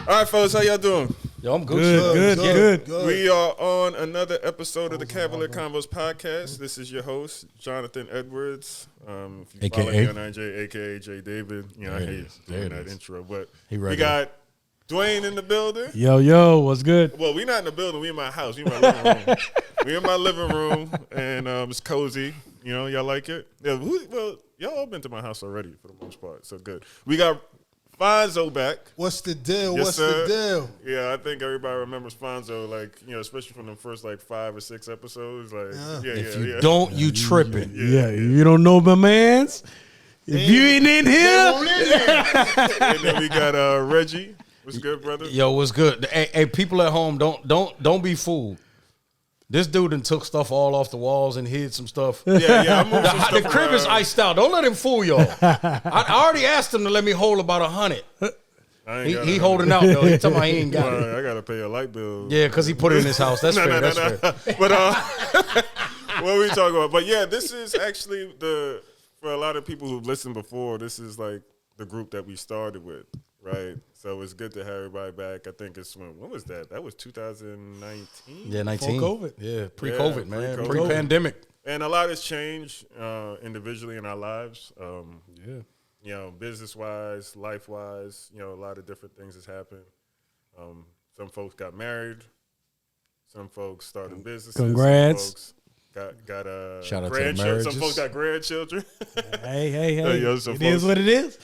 All right, fellas, how y'all doing? Yo, I'm good. Good. We are on another episode of the Cavalier Convos podcast. This is your host, Jonathan Edwards. If you follow me on IG, a.k.a. Jay David. You know, I hate doing that intro. But we got Dwayne in the building. Yo, what's good? Well, we not in the building. We in my house. We in my living room. We in my living room, and it's cozy. You know, y'all like it? Yeah. Well, y'all all been to my house already for the most part, so good. We got Iphonzo back. What's the deal? Yes, What's sir. the deal? Yeah, I think everybody remembers Iphonzo, like, you know, especially from the first, like, 5 or 6 episodes. Like, if you don't, you tripping. Yeah, you don't know my mans. If you ain't in here. And then we got Reggie. What's good, brother? Yo, what's good? Hey, people at home, don't be fooled. This dude done took stuff all off the walls and hid some stuff. Yeah, I moved some stuff The crib is around. iced out. Don't let him fool y'all. I already asked him to let me hold about 100. He holding out though. He talking about he ain't got it. I gotta pay a light bill. Yeah, because he put it in his house. That's fair. That's fair. But what we talking about? But yeah, this is actually for a lot of people who've listened before. This is like the group that we started with, right? So it's good to have everybody back. I think it's when was that? That was 2019. Yeah, 19. Before COVID. Yeah, pre-COVID, man. pre-COVID. Pre-pandemic. And a lot has changed individually in our lives. You know, business-wise, life-wise, you know, a lot of different things has happened. Some folks got married. Some folks started businesses. Congrats. Some folks got Shout out to the grandchildren. marriages. Some folks got grandchildren. Hey. Yo, It is what it is.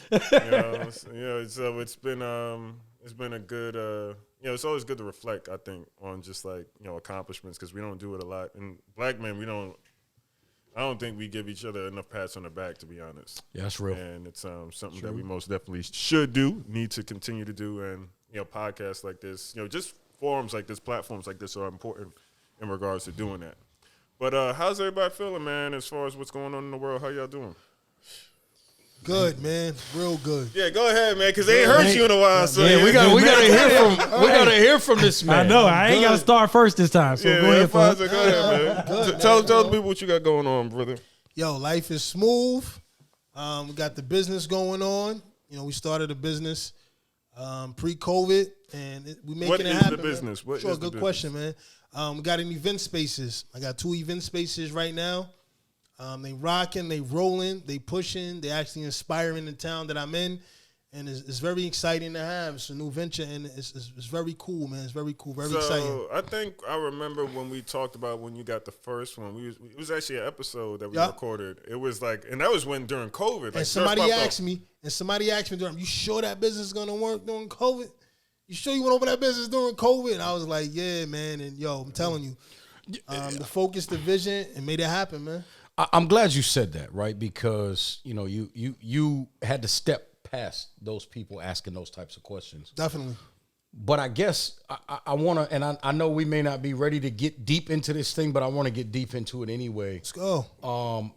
So it's been a good, it's always good to reflect, I think, on just like, you know, accomplishments, because we don't do it a lot. And black men, I don't think we give each other enough pats on the back, to be honest. Yeah, that's real. And it's something that we most definitely should do, need to continue to do. And, you know, podcasts like this, you know, just forums like this, platforms like this are important in regards to doing that. But how's everybody feeling, man, as far as what's going on in the world? How y'all doing? Good, man. Real good. Yeah, go ahead, man, because they ain't heard you in a while. So Yeah, we gotta hear from this man. I know. I ain't got to start first this time. So go ahead, Iphonzo, go ahead, man. Tell the people what you got going on, brother. Yo, life is smooth. We got the business going on. You know, we started a business pre-COVID, and we making it happen. What is the business? Man. Sure, good question, man. We got an event spaces. I got 2 event spaces right now. They rocking, they rolling, they pushing, they actually inspiring the town that I'm in, and it's very exciting to have. It's a new venture, and it's very cool, man. It's very cool, very exciting. So I think I remember when we talked about when you got the first one. It was actually an episode that we recorded. It was like, and that was during COVID. Like, and somebody asked me, you sure that business is gonna work during COVID? You sure you want to open that business during COVID? And I was like, yeah, man. And yo, I'm telling you, the focus, the vision, and made it happen, man. I'm glad you said that, right? Because, you know, you had to step past those people asking those types of questions. Definitely. But I guess I want to, and I know we may not be ready to get deep into this thing, but I want to get deep into it anyway. Let's go.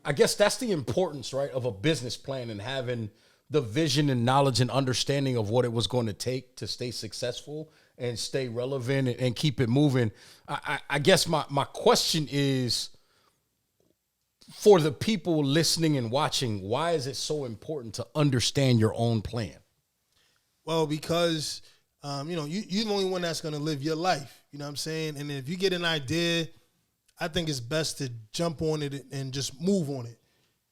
I guess that's the importance, right, of a business plan and having the vision and knowledge and understanding of what it was going to take to stay successful and stay relevant and keep it moving. I guess my question is, for the people listening and watching, why is it so important to understand your own plan? Well, because, you're the only one that's going to live your life. You know what I'm saying? And if you get an idea, I think it's best to jump on it and just move on it.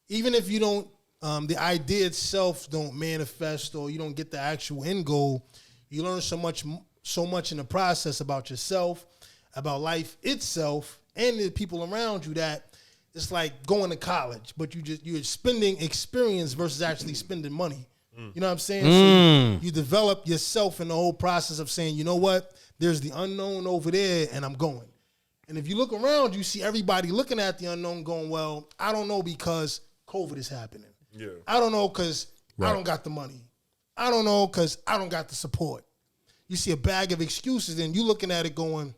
Even if you don't, the idea itself don't manifest or you don't get the actual end goal, you learn so much in the process about yourself, about life itself, and the people around you that it's like going to college, but you're spending experience versus actually spending money. You know what I'm saying? So you develop yourself in the whole process of saying, you know what? There's the unknown over there, and I'm going. And if you look around, you see everybody looking at the unknown going, well, I don't know because COVID is happening. Yeah. I don't know because I don't got the money. I don't know because I don't got the support. You see a bag of excuses, and you looking at it going,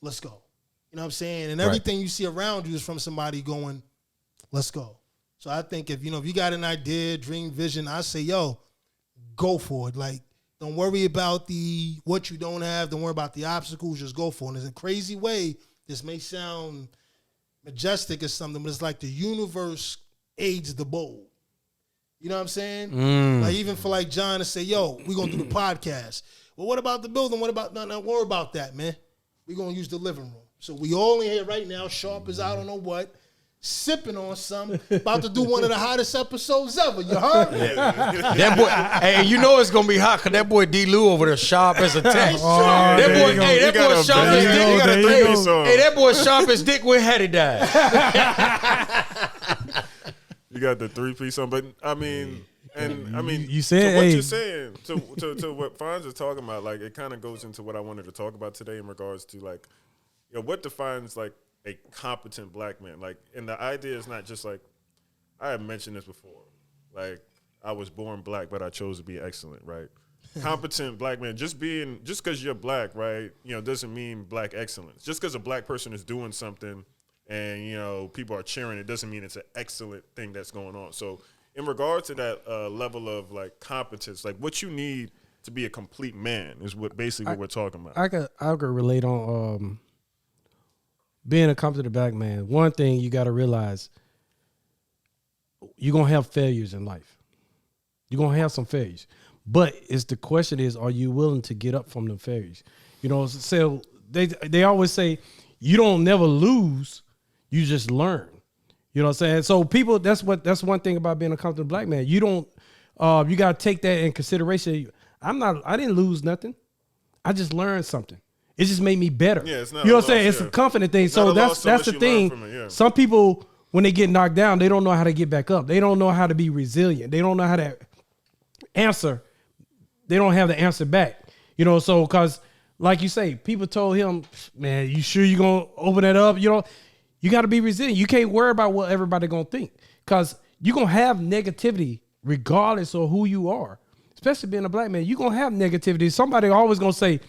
let's go. You know what I'm saying? And everything you see around you is from somebody going, let's go. So I think if you got an idea, dream, vision, I say, yo, go for it. Like, don't worry about what you don't have. Don't worry about the obstacles. Just go for it. And in a crazy way, this may sound majestic or something, but it's like the universe aids the bold. You know what I'm saying? Like even for like John to say, yo, we're going to do the podcast. Well, what about the building? What about, no, worry about that, man. We're going to use the living room. So we all in here right now. Sharp is I don't know what. Sipping on something, about to do one of the hottest episodes ever. You heard? That boy, hey, you know it's gonna be hot because that boy D. Lou over there sharp as a tack. That boy, that boy sharp as dick. Hey, that boy sharp as dick when Hattie died. You got the 3-piece on, but I mean, you said to what you're saying to what Fonz is talking about, like it kind of goes into what I wanted to talk about today in regards to like, what defines like a competent black man. Like, and the idea is not just like, I have mentioned this before, like I was born black, but I chose to be excellent, right? Competent black man, just because you're black, right, doesn't mean black excellence. Just because a black person is doing something and, people are cheering, it doesn't mean it's an excellent thing that's going on. So in regard to that level of like competence, like what you need to be a complete man is what basically what we're talking about. I could relate on being a competent black man. One thing you got to realize, you're going to have failures in life. You're going to have some failures. But the question is, are you willing to get up from the failures? So they always say, you don't never lose, you just learn. You know what I'm saying? So people, that's one thing about being a competent black man. You don't, you got to take that in consideration. I didn't lose nothing. I just learned something. It just made me better. Yeah, it's not you know what I'm saying? It's a confident thing. So that's the thing. Some people, when they get knocked down, they don't know how to get back up. They don't know how to be resilient. They don't know how to answer. They don't have the answer back. So because like you say, people told him, man, you sure you're going to open that up? You got to be resilient. You can't worry about what everybody going to think because you're going to have negativity regardless of who you are, especially being a black man. You're going to have negativity. Somebody always going to say,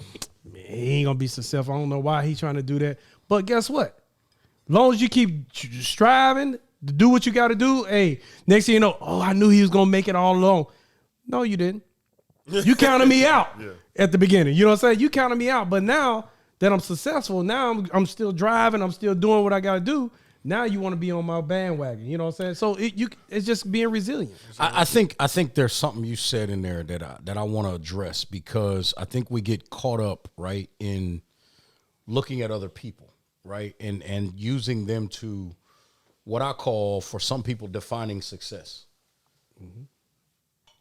man, he ain't going to be successful. I don't know why he's trying to do that. But guess what? As long as you keep striving to do what you got to do, hey, next thing you know, I knew he was going to make it all along. No, you didn't. You counted me out at the beginning. You know what I'm saying? You counted me out. But now that I'm successful, now I'm still driving. I'm still doing what I got to do. Now you want to be on my bandwagon. You know what I'm saying? So it's just being resilient. I think there's something you said in there that I want to address because I think we get caught up, right, in looking at other people, right, and using them to what I call, for some people, defining success. Mm-hmm.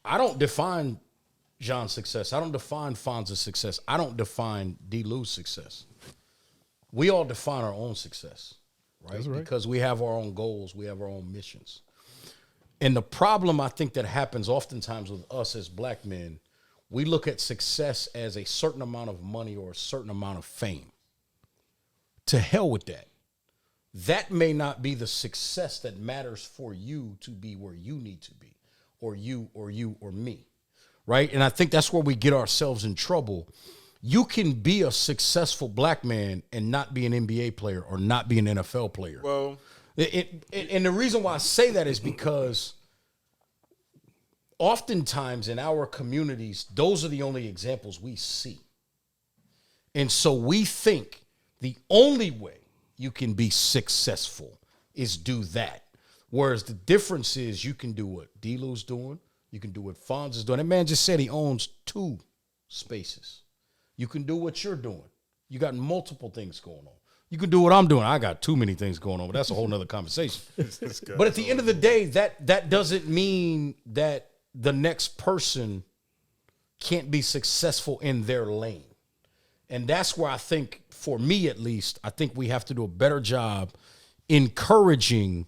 I don't define John's success. I don't define Fonz's success. I don't define D. Lou's success. We all define our own success. Right? Because we have our own goals, we have our own missions. And the problem I think that happens oftentimes with us as black men, we look at success as a certain amount of money or a certain amount of fame. To hell with that. That may not be the success that matters for you to be where you need to be, or you or me. Right? And I think that's where we get ourselves in trouble. You can be a successful black man and not be an NBA player or not be an NFL player. Well, and the reason why I say that is because oftentimes in our communities, those are the only examples we see. And so we think the only way you can be successful is do that. Whereas the difference is you can do what D-Lou's doing. You can do what Fonz is doing. That man just said he owns 2 spaces. You can do what you're doing. You got multiple things going on. You can do what I'm doing. I got too many things going on, but that's a whole nother conversation. But at the end of the day, that doesn't mean that the next person can't be successful in their lane. And that's where I think, for me at least, I think we have to do a better job encouraging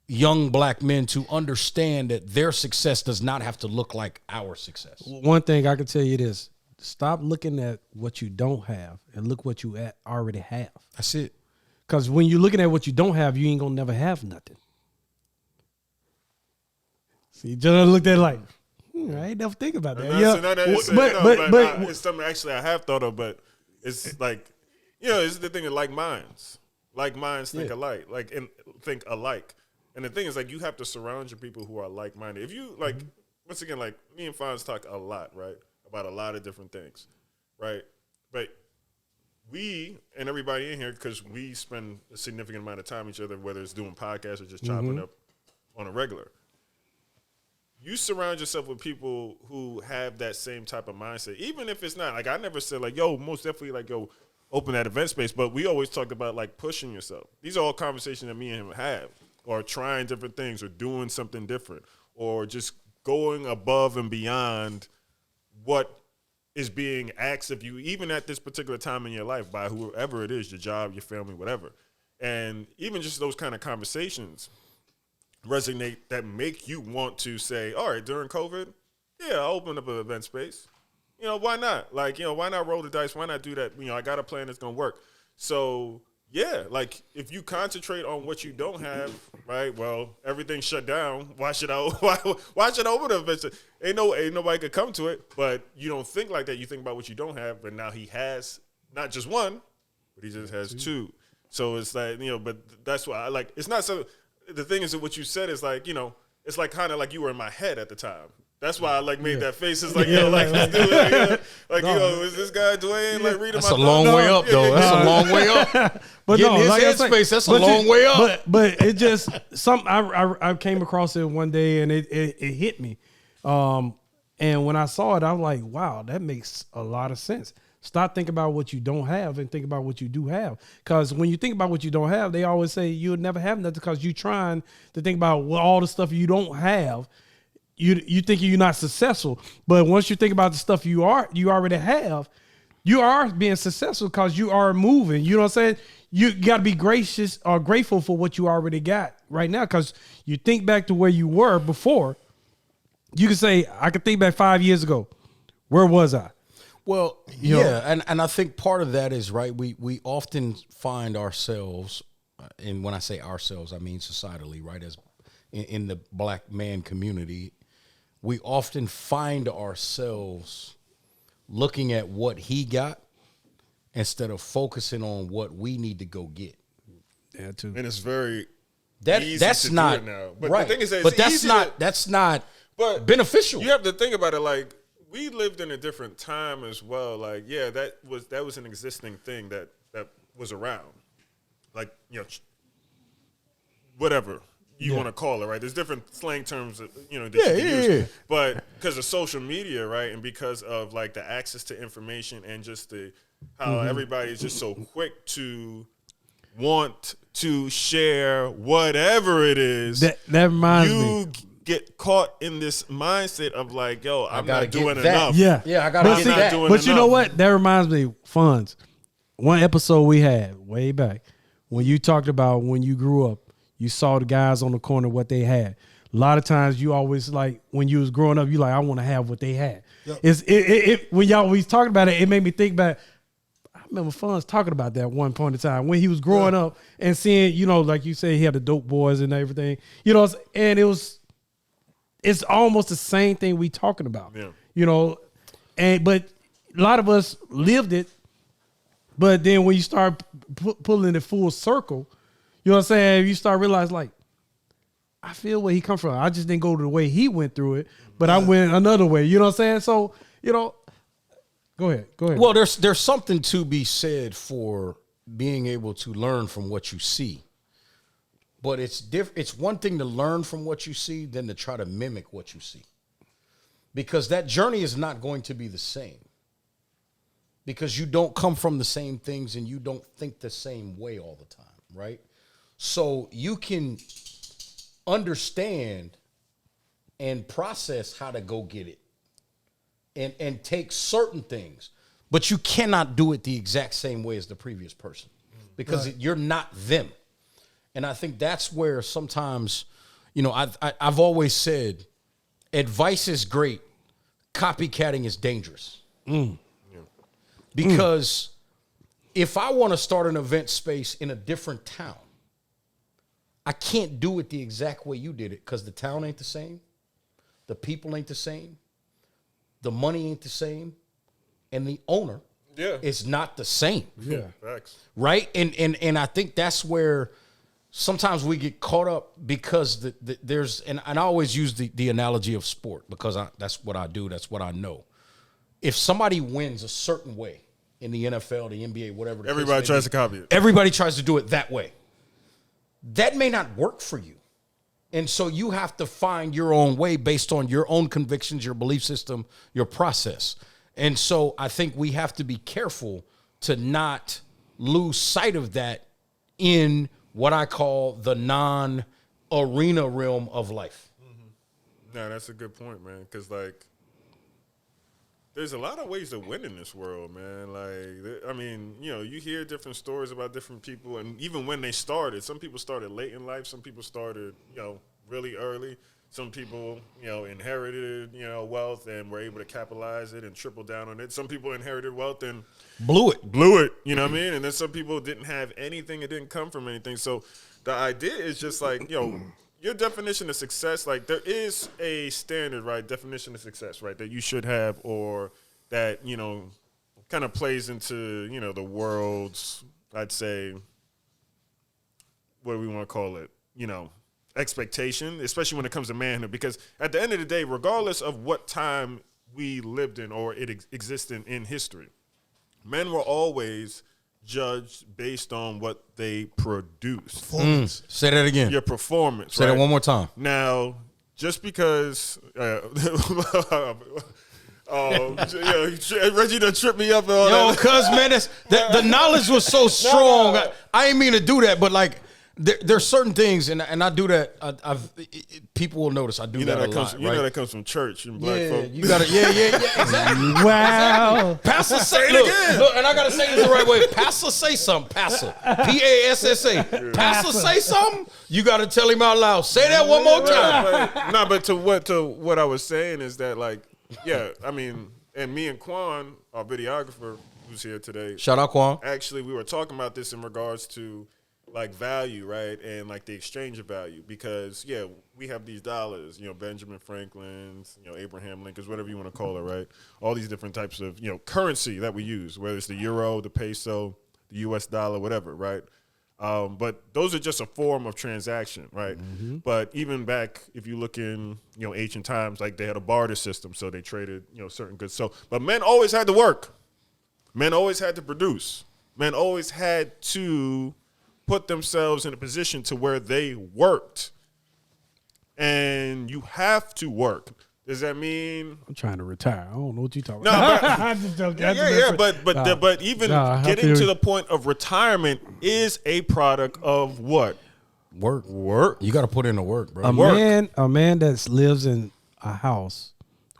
young black men to understand that their success does not have to look like our success. One thing I can tell you is, stop looking at what you don't have and look what you already have. That's it. Because when you're looking at what you don't have, you ain't going to never have nothing. See, John looked at it like, I ain't never think about that. But it's something actually I have thought of, but it's like, it's the thing of like minds. Like minds think alike. Think alike. And the thing is, like, you have to surround your people who are like-minded. If you, like, once again, like, me and Fonz talk a lot, right? About a lot of different things, right? But we and everybody in here, because we spend a significant amount of time with each other, whether it's doing podcasts or just chopping up on a regular, you surround yourself with people who have that same type of mindset, even if it's not. Like, I never said, like, yo, most definitely, like, yo, open that event space. But we always talked about, like, pushing yourself. These are all conversations that me and him have, or trying different things, or doing something different, or just going above and beyond what is being asked of you, even at this particular time in your life, by whoever it is, your job, your family, whatever. And even just those kind of conversations resonate, that make you want to say, all right, during COVID, yeah, I'll open up an event space. You know, why not? Like, you know, why not roll the dice? Why not do that? You know, I got a plan that's going to work. So, yeah, like, if you concentrate on what you don't have, right, well, everything's shut down. Why should I open an event? Ain't nobody could come to it, but you don't think like that. You think about what you don't have, but now he has not just one, but he just has two. So it's like, you know, but that's why I like, it's not so, the thing is that what you said is like, you know, it's like kind of like you were in my head at the time. That's why I like made that face. It's like, yo, like, let's do it. Like, yo, is this guy Dwayne like reading That's my a long way up, though. That's a long way up. But Getting his like I say, headspace, that's a long way up. But it just I came across it one day and it hit me. And when I saw it, I was like, wow, that makes a lot of sense. Stop thinking about what you don't have and think about what you do have. Because when you think about what you don't have, they always say you'll never have nothing because you're trying to think about all the stuff you don't have. You think you're not successful. But once you think about the stuff you already have, you are being successful because you are moving. You know what I'm saying? You got to be gracious or grateful for what you already got right now, because you think back to where you were before. You can say, I can think back 5 years ago. Where was I? Well, yeah, and I think part of that is, right, we often find ourselves, and when I say ourselves, I mean societally, right, as in the black man community, we often find ourselves looking at what he got instead of focusing on what we need to go get. Yeah, too. And it's very easy that's to not do it now. But right. the thing is that but it's that's not but beneficial. You have to think about it, like, we lived in a different time as well. Like, yeah, that was an existing thing that was around. Like, you know, whatever you want to call it, right? There's different slang terms that, you know, that you can use. But because of social media, right, and because of like the access to information and just how everybody is just so quick to want to share whatever it is. That reminds me. Get caught in this mindset of like, yo, I'm not doing that. enough. Yeah, I gotta get that. But you know what? That reminds me, Funds. One episode we had way back when you talked about when you grew up, you saw the guys on the corner what they had. A lot of times you always like when you was growing up, you like, I want to have what they had. Yep. When y'all was talking about it, it made me think back. I remember Funds talking about that one point in time when he was growing up and seeing, you know, like you said, he had the dope boys and everything, you know, and it's almost the same thing we talking about, you know, but a lot of us lived it. But then when you start pulling it full circle, you know what I'm saying? You start realizing, like, I feel where he come from. I just didn't go the way he went through it, but I went another way. You know what I'm saying? So, you know, go ahead. Well, there's something to be said for being able to learn from what you see. But it's one thing to learn from what you see than to try to mimic what you see. Because that journey is not going to be the same. Because you don't come from the same things and you don't think the same way all the time, right? So you can understand and process how to go get it and take certain things, but you cannot do it the exact same way as the previous person because you're not them. And I think that's where sometimes, you know, I've always said advice is great. Copycatting is dangerous. Because if I want to start an event space in a different town, I can't do it the exact way you did it because the town ain't the same. The people ain't the same. The money ain't the same. And the owner is not the same. Yeah. Facts. Right? And I think that's where sometimes we get caught up because there's, and I always use the analogy of sport because that's what I do. That's what I know. If somebody wins a certain way in the NFL, the NBA, whatever, Everybody tries to copy it. Everybody tries to do it that way. That may not work for you. And so you have to find your own way based on your own convictions, your belief system, your process. And so I think we have to be careful to not lose sight of that in what I call the non-arena realm of life. No, that's a good point, man. Because, like, there's a lot of ways to win in this world, man. Like, I mean, you know, you hear different stories about different people, and even when they started, some people started late in life, some people started, you know, really early. Some people, you know, inherited, you know, wealth and were able to capitalize it and triple down on it. Some people inherited wealth and blew it, you know what I mean? And then some people didn't have anything, it didn't come from anything. So the idea is just like, you know, your definition of success, like there is a standard, right, definition of success, right, that you should have, or that, you know, kind of plays into, you know, the world's, I'd say, what do we want to call it, you know, expectation, especially when it comes to manhood, because at the end of the day, regardless of what time we lived in or it existed in history, men were always judged based on what they produced. Say that again. Your performance. Say right? that one more time. Now, just because Reggie done tripped me up. Yo, cuz, man, the knowledge was so strong. I ain't mean to do that, but like, there's certain things, and I do that. People will notice I do that a lot. You know that comes from church and black folk. You gotta, exactly. Wow. Pastor say it again. Look, and I gotta say this the right way. Pastor say something. Pastor, Passa. Pastor say something. You gotta tell him out loud. Say that one more time. But to what I was saying is that, like, yeah, I mean, and me and Quan, our videographer, who's here today. Shout out Quan. Actually, we were talking about this in regards to, like, value, right? And like the exchange of value, because yeah, we have these dollars, you know, Benjamin Franklin's, you know, Abraham Lincoln's, whatever you want to call it, right? All these different types of, you know, currency that we use, whether it's the euro, the peso, the US dollar, whatever, right? But those are just a form of transaction, right? Mm-hmm. But even back, if you look in, you know, ancient times, like they had a barter system, so they traded, you know, certain goods. So, but men always had to work. Men always had to produce. Men always had to put themselves in a position to where they worked. And you have to work. Does that mean I'm trying to retire? I don't know what you're talking no, about. but, I'm just joking. but even getting to the point of retirement is a product of what? Work. You got to put in the work, bro. A man that lives in a house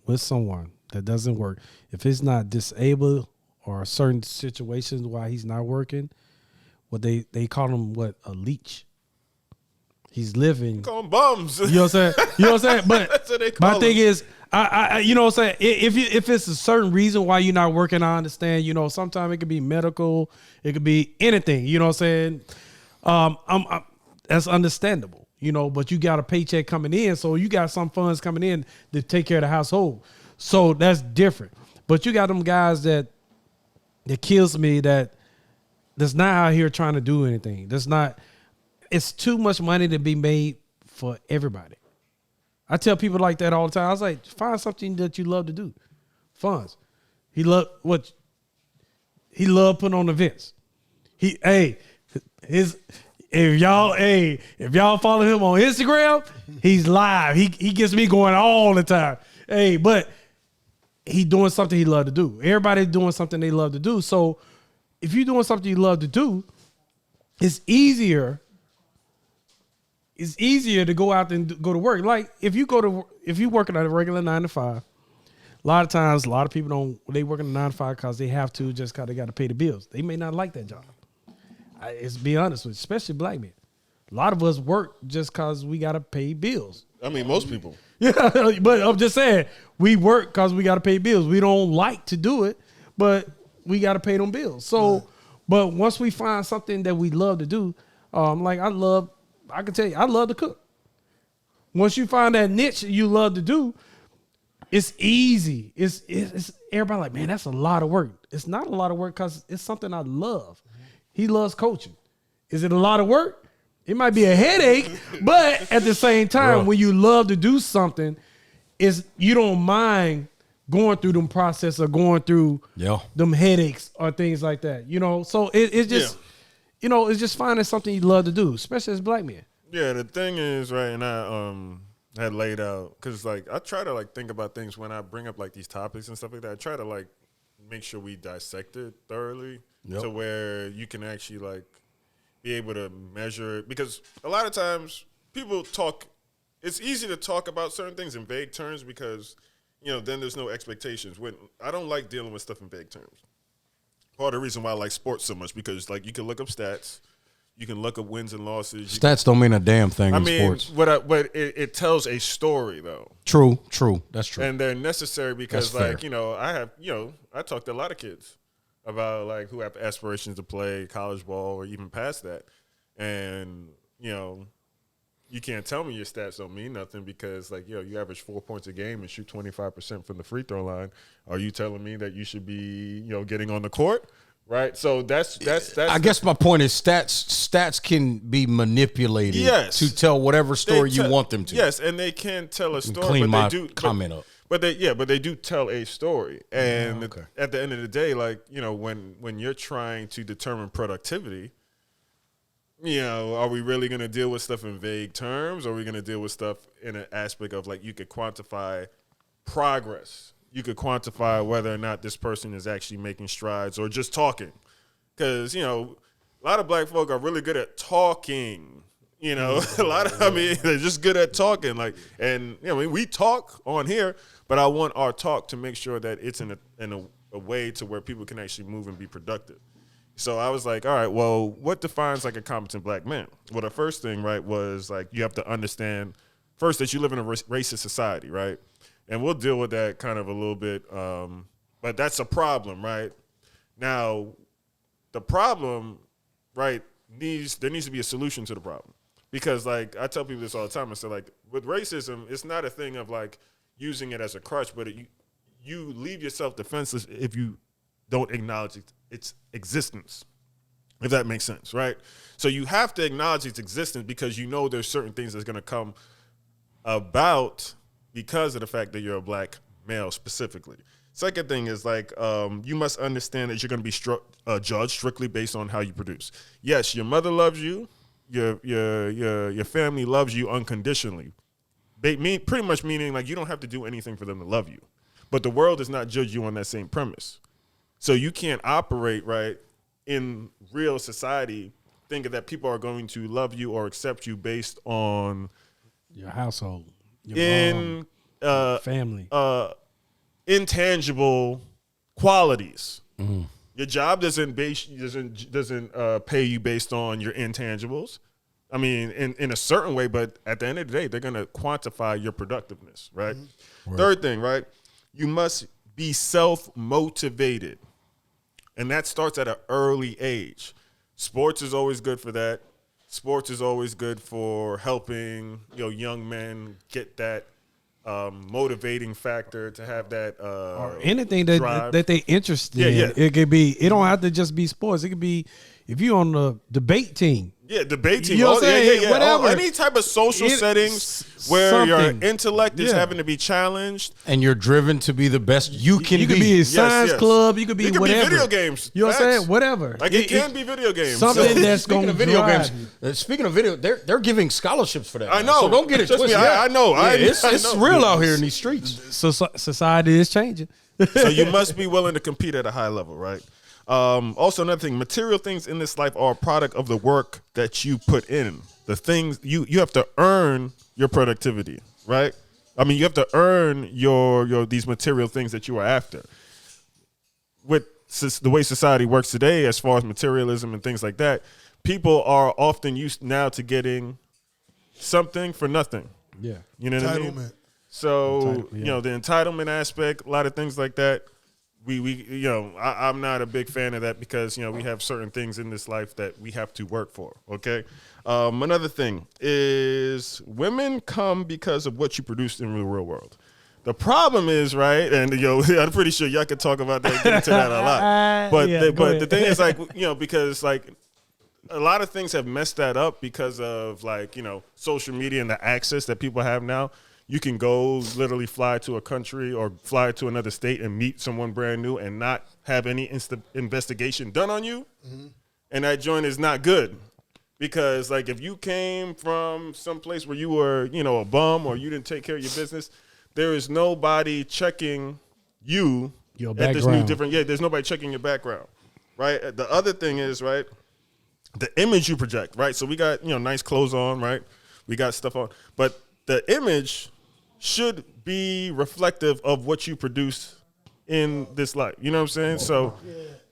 with someone that doesn't work, if he's not disabled or certain situations why he's not working, what they call him a leech. He's living. You call them bums. You know what I'm saying? You know what I'm saying? But that's what they call my thing them. is, I you know what I'm saying? If it's a certain reason why you're not working, I understand. You know, sometimes it could be medical, it could be anything. You know what I'm saying? That's understandable. You know, but you got a paycheck coming in, so you got some funds coming in to take care of the household. So that's different. But you got them guys that kills me that's not out here trying to do anything. That's not. It's too much money to be made for everybody. I tell people like that all the time. I was like, find something that you love to do. Funds. He loved putting on events. If y'all follow him on Instagram, he's live. He gets me going all the time. Hey, but he doing something he love to do. Everybody's doing something they love to do. So if you're doing something you love to do, it's easier to go out and go to work. Like if you working at a regular 9 to 5, a lot of times, a lot of people they working a 9 to 5 because they have to, just because they got to pay the bills. They may not like that job. It's be honest with you, especially black men. A lot of us work just because we got to pay bills. I mean, most people. Yeah, but I'm just saying, we work because we got to pay bills. We don't like to do it, but we got to pay them bills. So, but once we find something that we love to do, I can tell you, I love to cook. Once you find that niche you love to do, it's easy. It's everybody like, man, that's a lot of work. It's not a lot of work because it's something I love. He loves coaching. Is it a lot of work? It might be a headache, but at the same time, when you love to do something, you don't mind going through them process or going through them headaches or things like that. You know, so it's just. You know, it's just finding something you love to do, especially as black men. Yeah, the thing is, right, and I had laid out, because, like, I try to, like, think about things when I bring up, like, these topics and stuff like that. I try to, like, make sure we dissect it thoroughly to where you can actually, like, be able to measure it. Because a lot of times people talk, it's easy to talk about certain things in vague terms because, you know, then there's no expectations. When I don't like dealing with stuff in vague terms. Part of the reason why I like sports so much, because, like, you can look up stats. You can look up wins and losses. Stats don't mean a damn thing in sports. But it tells a story, though. True. That's true. And they're necessary because, That's like, fair. you know, I talk to a lot of kids about, like, who have aspirations to play college ball or even past that. And, you know, you can't tell me your stats don't mean nothing because, like, you average 4 points a game and shoot 25% from the free throw line. Are you telling me that you should be, getting on the court? Right, so that's. I guess my point is stats can be manipulated to tell whatever story you want them to. Yes, and they can tell a story. Clean but my they do comment up. But they do tell a story, and at the end of the day, like, when you're trying to determine productivity, are we really going to deal with stuff in vague terms, or are we going to deal with stuff in an aspect of, like, you could quantify progress? You could quantify whether or not this person is actually making strides or just talking. Because, a lot of black folk are really good at talking. They're just good at talking. Like, and, we talk on here, but I want our talk to make sure that it's in a way to where people can actually move and be productive. So I was like, all right, well, what defines, like, a competent black man? Well, the first thing, right, was, like, you have to understand first that you live in a racist society, right? And we'll deal with that kind of a little bit, but that's a problem, right? Now, the problem, right, there needs to be a solution to the problem. Because, like, I tell people this all the time. I say, like, with racism, it's not a thing of, like, using it as a crutch, but you leave yourself defenseless if you don't acknowledge its existence, if that makes sense, right? So you have to acknowledge its existence because there's certain things that's going to come about because of the fact that you're a black male specifically. Second thing is, like, you must understand that you're going to be judged strictly based on how you produce. Yes, your mother loves you. Your family loves you unconditionally. Pretty much meaning, like, you don't have to do anything for them to love you. But the world does not judge you on that same premise. So you can't operate, right, in real society thinking that people are going to love you or accept you based on your household. Your mom, family, intangible qualities. Mm-hmm. Your job doesn't pay you based on your intangibles. I mean, in a certain way, but at the end of the day, they're going to quantify your productiveness, right? Mm-hmm. Third thing, right? You must be self-motivated, and that starts at an early age. Sports is always good for that. Sports is always good for helping young men get that motivating factor to have that or anything that they interested in. Yeah. It could be. It don't have to just be sports. It could be if you're on the debate team. Yeah, debate team. You know what I'm saying? Yeah. Whatever. Any type of social settings where your intellect is having to be challenged. And you're driven to be the best you can be. You could be a science club. You could be whatever. Be video games. You know what I'm saying? Whatever. Like, it can be video games. Something that's going to video games. Speaking of video, they're giving scholarships for that. I know. So don't get it twisted. I know. It's real out here in these streets. So society is changing. So you must be willing to compete at a high level, right? Also, another thing, material things in this life are a product of the work that you put in. The things you have to earn your productivity, right? I mean, you have to earn your these material things that you are after. With the way society works today, as far as materialism and things like that, people are often used now to getting something for nothing. Yeah, you know what I mean? So the entitlement aspect, a lot of things like that. I'm not a big fan of that because, we have certain things in this life that we have to work for, okay? Another thing is women come because of what you produce in the real world. The problem is, right, and, I'm pretty sure y'all could talk about that, get into that a lot. But the thing is, like, because, like, a lot of things have messed that up because of, like, social media and the access that people have now. You can go literally fly to a country or fly to another state and meet someone brand new and not have any investigation done on you. Mm-hmm. And that joint is not good Because like if you came from some place where you were, a bum or you didn't take care of your business, there is nobody checking you Your at this new background. different. Yeah, there's nobody checking your background, right? The other thing is, right, the image you project, right? So we got, nice clothes on, right? We got stuff on, but the image should be reflective of what you produce in this life. You know what I'm saying? So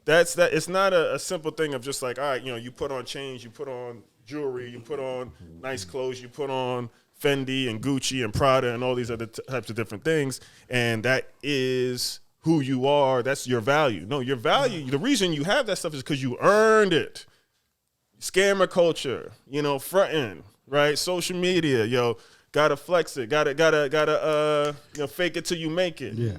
that's that. It's not a simple thing of just like, all right, you put on chains, you put on jewelry, you put on nice clothes, you put on Fendi and Gucci and Prada and all these other types of different things, and that is who you are. That's your value. No, your value, the reason you have that stuff is because you earned it. Scammer culture, fronting, right? Social media, gotta flex it, gotta fake it till you make it. Yeah.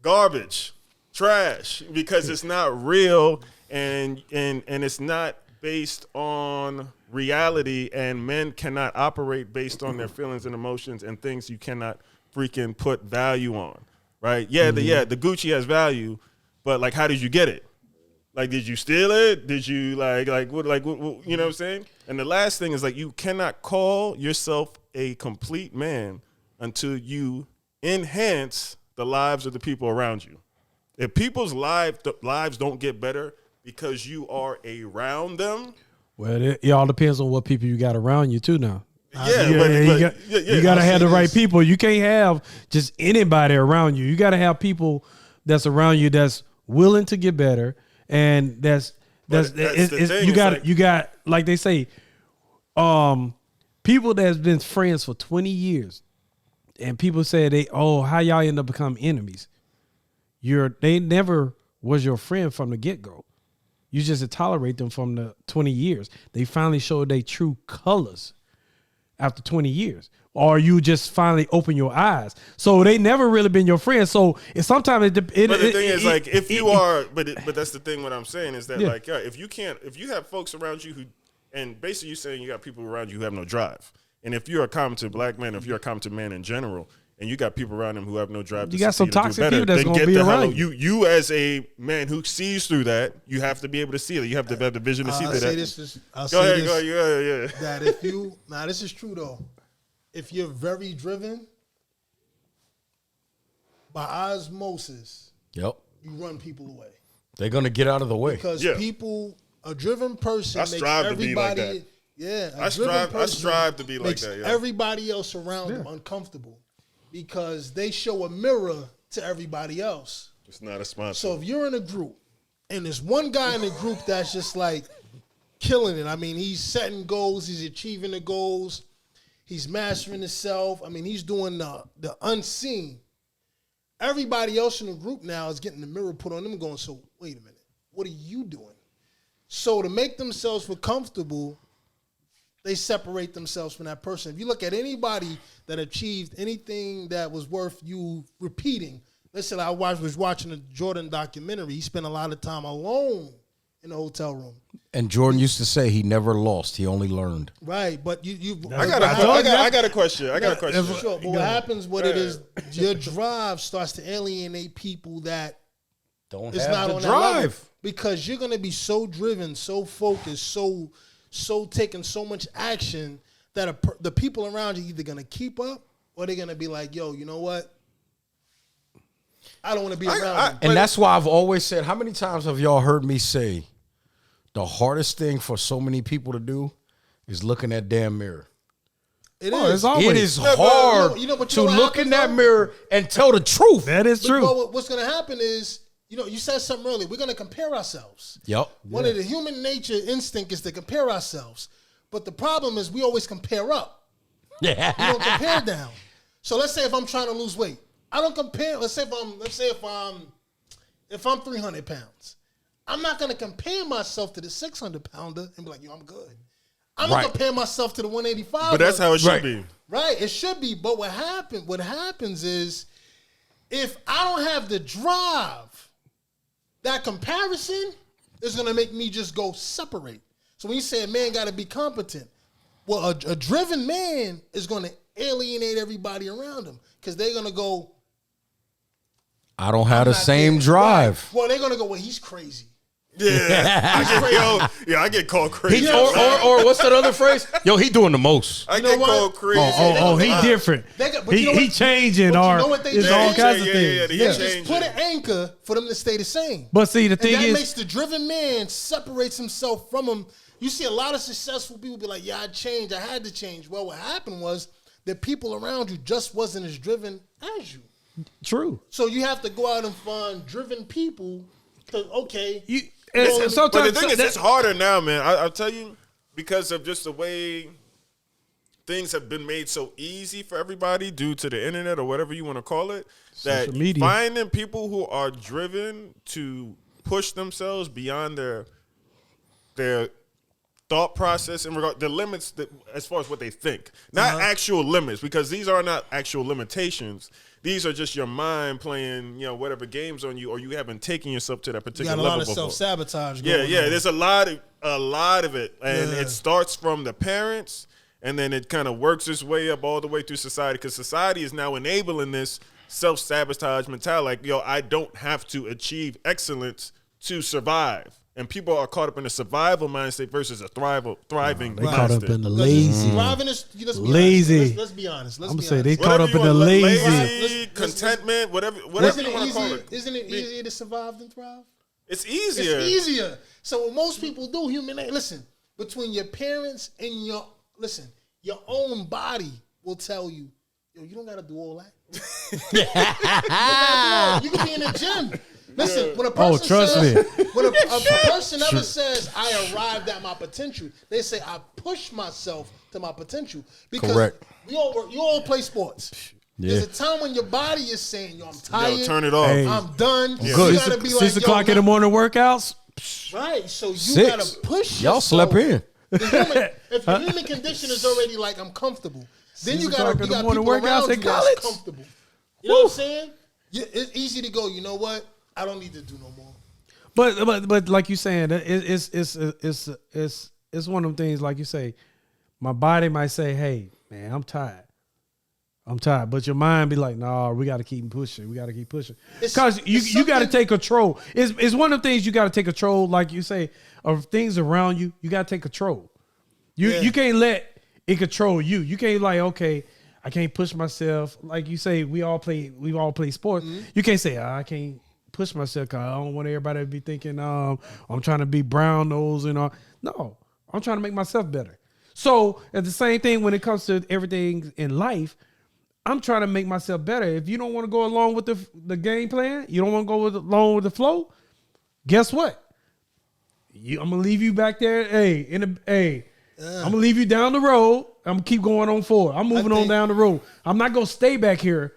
Garbage, trash, because it's not real and it's not based on reality, and men cannot operate based on their feelings and emotions and things you cannot freaking put value on, right? Yeah, the Gucci has value, but like, how did you get it? Like, did you steal it? Did you what, you know what I'm saying? And the last thing is like, you cannot call yourself a complete man until you enhance the lives of the people around you. If people's lives don't get better because you are around them. Well, it all depends on what people you got around you too now. You got to have the right people. You can't have just anybody around you. You got to have people that's around you that's willing to get better, and you got like they say, people that's been friends for 20 years, and people say how y'all end up becoming enemies. They never was your friend from the get-go. You just tolerate them from the 20 years. They finally showed their true colors after 20 years. Or you just finally open your eyes. So they never really been your friend. So sometimes but the thing is, like, if you are, but that's the thing. What I'm saying is that, like, if you have folks around you who, and basically you're saying you got people around you who have no drive. And if you're a competent black man, if you're a competent man in general, and you got people around him who have no drive, you got some toxic people that's going to be around you. You as a man who sees through that, you have to be able to see it. You have to have the vision to see through that. Go ahead. That if you this is true though. If you're very driven, by osmosis, you run people away. They're gonna get out of the way because a driven person makes everybody. I strive to be like that. Yeah. Everybody else around them uncomfortable because they show a mirror to everybody else. It's not a sponsor. So if you're in a group and there's one guy in the group that's just like killing it. I mean, he's setting goals, he's achieving the goals, he's mastering himself. I mean, he's doing the unseen. Everybody else in the group now is getting the mirror put on them going, so wait a minute, what are you doing? So to make themselves feel comfortable, they separate themselves from that person. If you look at anybody that achieved anything that was worth you repeating, let's say I was watching a Jordan documentary. He spent a lot of time alone in the hotel room. And Jordan used to say he never lost; he only learned. Right, but you. I got a question. Sure, but what happens? What it is? Your drive starts to alienate people that don't have the drive because you're gonna be so driven, so focused, so taking so much action that the people around you either gonna keep up or they're gonna be like, yo, you know what? I don't want to be around you. And that's why I've always said, how many times have y'all heard me say the hardest thing for so many people to do is look in that damn mirror? It is hard to look in that mirror and tell the truth. That is true. What's gonna happen is, you said something earlier. We're going to compare ourselves. Yep. One of the human nature instinct is to compare ourselves. But the problem is we always compare up. Yeah. We don't compare down. So let's say if I'm trying to lose weight, I don't compare. Let's say if I'm 300 pounds, I'm not going to compare myself to the 600 pounder and be like, yo, I'm good. I'm going to compare myself to the 185. But that's how it should be. Right. It should be. But what happens is if I don't have the drive, that comparison is going to make me just go separate. So when you say a man got to be competent, well, a driven man is going to alienate everybody around him because they're going to go, I don't have the same drive. Right. Well, they're going to go, well, he's crazy. I get called crazy. Or what's that other phrase? Yo, he doing the most. I get called crazy. He different. He changing, or it's all kinds of things. Just put an anchor for them to stay the same. But see, the thing that is, makes the driven man separates himself from him. You see a lot of successful people be like, yeah, I changed. I had to change. Well, what happened was the people around you just wasn't as driven as you. True. So you have to go out and find driven people to, okay. But the thing is, it's harder now, man. I'll tell you, because of just the way things have been made so easy for everybody due to the internet or whatever you want to call it, social that media. Finding people who are driven to push themselves beyond their thought process and regard the limits that, as far as what they think, not actual limits, because these are not actual limitations. These are just your mind playing, whatever games on you, or you haven't taken yourself to that particular level. You got a lot of self-sabotage going on. There's a lot of it, and it starts from the parents, and then it kind of works its way up all the way through society, because society is now enabling this self-sabotage mentality. Like, I don't have to achieve excellence to survive. And people are caught up in a survival mindset versus a thriving mindset. They caught up in the lazy. Thriving is, lazy. Let's be honest. I'm gonna say they caught up in the lazy. Contentment, whatever you want to call it. Isn't it easier to survive than thrive? It's easier. It's easier. So what most people do, listen, between your parents and your own body will tell you, yo, you don't got to do all that. You can be in the gym. Listen, when a person when a person ever says, I arrived at my potential, they say, I push myself to my potential. Because you all play sports. Yeah. There's a time when your body is saying, yo, I'm tired. Yo, turn it off. I'm done. Yeah. Good. 6 o'clock in the morning workouts. Right. So you got to push Y'all yourself. slept in. If the human condition is already like, I'm comfortable, then you got people around you that's comfortable. You know what I'm saying? It's easy to go, you know what? I don't need to do no more. But like you saying, it's one of them things. Like you say, my body might say, "Hey, man, I'm tired. But your mind be like, "Nah, we got to keep pushing. We got to keep pushing." Because you got to take control. It's one of the things you got to take control. Like you say, of things around you. You got to take control. You can't let it control you. You can't like, okay, I can't push myself. Like you say, we all play sports. Mm-hmm. You can't say, I can't push myself because I don't want everybody to be thinking I'm trying to be brown nose and all. No, I'm trying to make myself better. So it's the same thing when it comes to everything in life. I'm trying to make myself better. If you don't want to go along with the game plan, you don't want to go along with the flow, guess what? I'm gonna leave you back there. I'm gonna leave you down the road. I'm gonna keep going on forward. I'm moving on down the road. I'm not gonna stay back here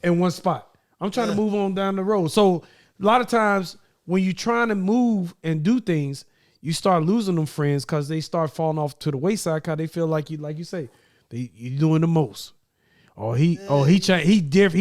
in one spot. I'm trying to move on down the road. So a lot of times when you're trying to move and do things, you start losing them friends because they start falling off to the wayside because they feel like you say, you're doing the most. He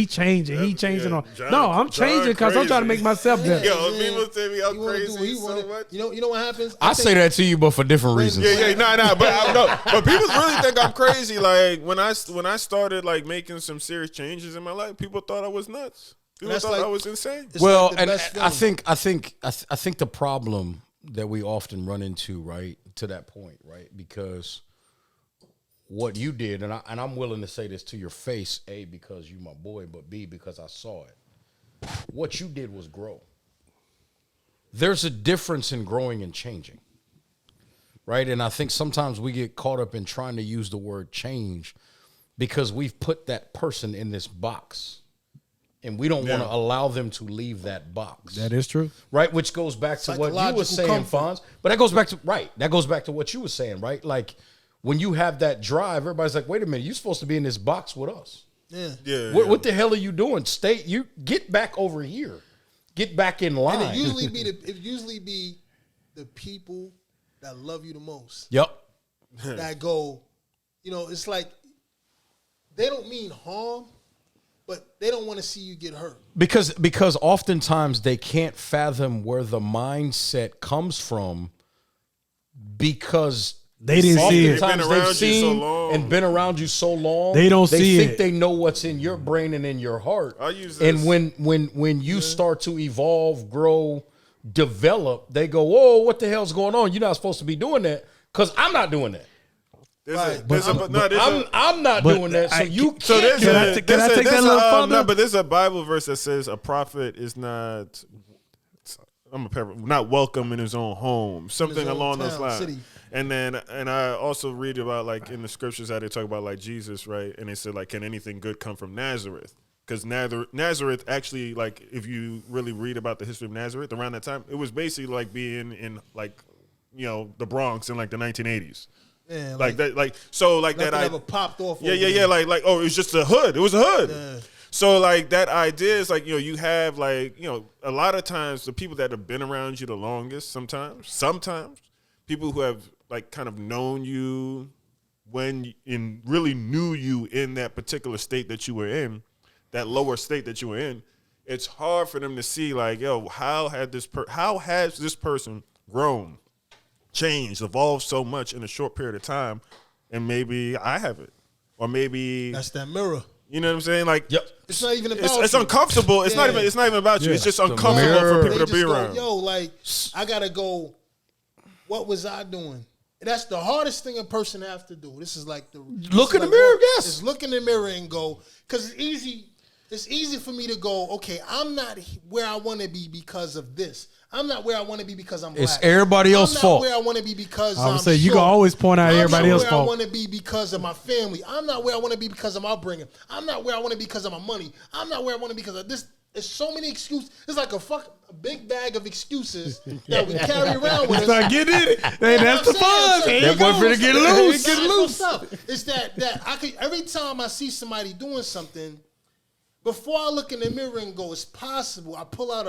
changing. No, I'm changing because I'm trying to make myself better. Yo, people say me I'm crazy so much. You know what happens? I say that to you, but for different reasons. But people really think I'm crazy. Like when I started like making some serious changes in my life, people thought I was nuts. People thought I was insane. Well, like and I think the problem that we often run into, right, to that point, right, because what you did, and I'm willing to say this to your face, A, because you my boy, but B, because I saw it. What you did was grow. There's a difference in growing and changing, right? And I think sometimes we get caught up in trying to use the word change because we've put that person in this box, and we don't want to allow them to leave that box. That is true. Right, which goes back to what you were saying, Fonz. But that goes back to what you were saying, right? Like, when you have that drive, everybody's like, wait a minute, you're supposed to be in this box with us. Yeah. What the hell are you doing? You get back over here. Get back in line. And it usually be the people that love you the most. Yep. That go, it's like they don't mean harm, but they don't want to see you get hurt. Because oftentimes they can't fathom where the mindset comes from because they didn't see it. They've seen and been around you so long. They don't see it. They think they know what's in your brain and in your heart. I use this. And when you start to evolve, grow, develop, they go, whoa, what the hell's going on? You're not supposed to be doing that because I'm not doing that. I'm not doing that. So you so can't. can I take that a little further? No, but there's a Bible verse that says a prophet is not. Not welcome in his own home, something along those lines. City. And I also read about like in the scriptures how they talk about like Jesus, right? And they said like, can anything good come from Nazareth? Because Nazareth actually, like, if you really read about the history of Nazareth around that time, it was basically like being in like, you know, the Bronx in like the 1980s. Yeah, like that, like so, like that. I ever popped off. Yeah. Like oh, it was just a hood. It was a hood. Yeah. So like that idea is like, you know, you have like, you know, a lot of times the people that have been around you the longest, sometimes people who have like kind of known you when and really knew you in that particular state that you were in, that lower state that you were in, it's hard for them to see like, yo, how has this person grown, changed, evolved so much in a short period of time, and maybe I haven't, or maybe that's that mirror. You know what I'm saying? Like, yep. It's not even about it's uncomfortable. It's not even about you. It's just uncomfortable for people to be around. Yo, like I gotta go. What was I doing? That's the hardest thing a person has to do. This is like look in the mirror. Yes, just look in the mirror and go. Because it's easy. It's easy for me to go. Okay, I'm not where I want to be because of this. I'm not where I want to be because I'm black. It's everybody else's fault. I'm not where I want to be because I'm saying you can always point out everybody else's fault. I'm not where I want to be because of my family. I'm not where I want to be because of my upbringing. I'm not where I want to be because of my money. I'm not where I want to be because of this. There's so many excuses. It's like a big bag of excuses that we carry around with us. I get it. Hey, that's the fun. That boyfriend get loose. Get loose. It's that I could every time I see somebody doing something, before I look in the mirror and go, it's possible, I pull out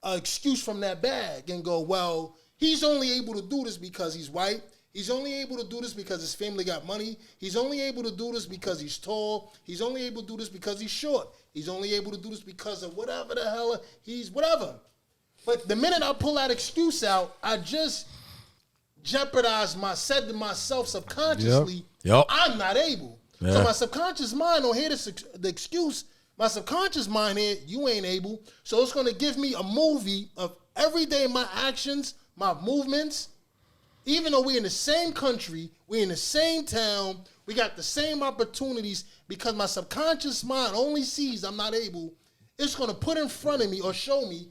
a excuse from that bag and go, well, he's only able to do this because he's white. He's only able to do this because his family got money. He's only able to do this because he's tall. He's only able to do this because he's short. He's only able to do this because of whatever the hell he's whatever. But the minute I pull that excuse out, I just said to myself subconsciously, I'm not able. Yeah. So my subconscious mind don't hear the excuse. My subconscious mind here, you ain't able. So it's going to give me a movie of every day my actions, my movements. Even though we're in the same country, we're in the same town, we got the same opportunities, because my subconscious mind only sees I'm not able, it's going to put in front of me or show me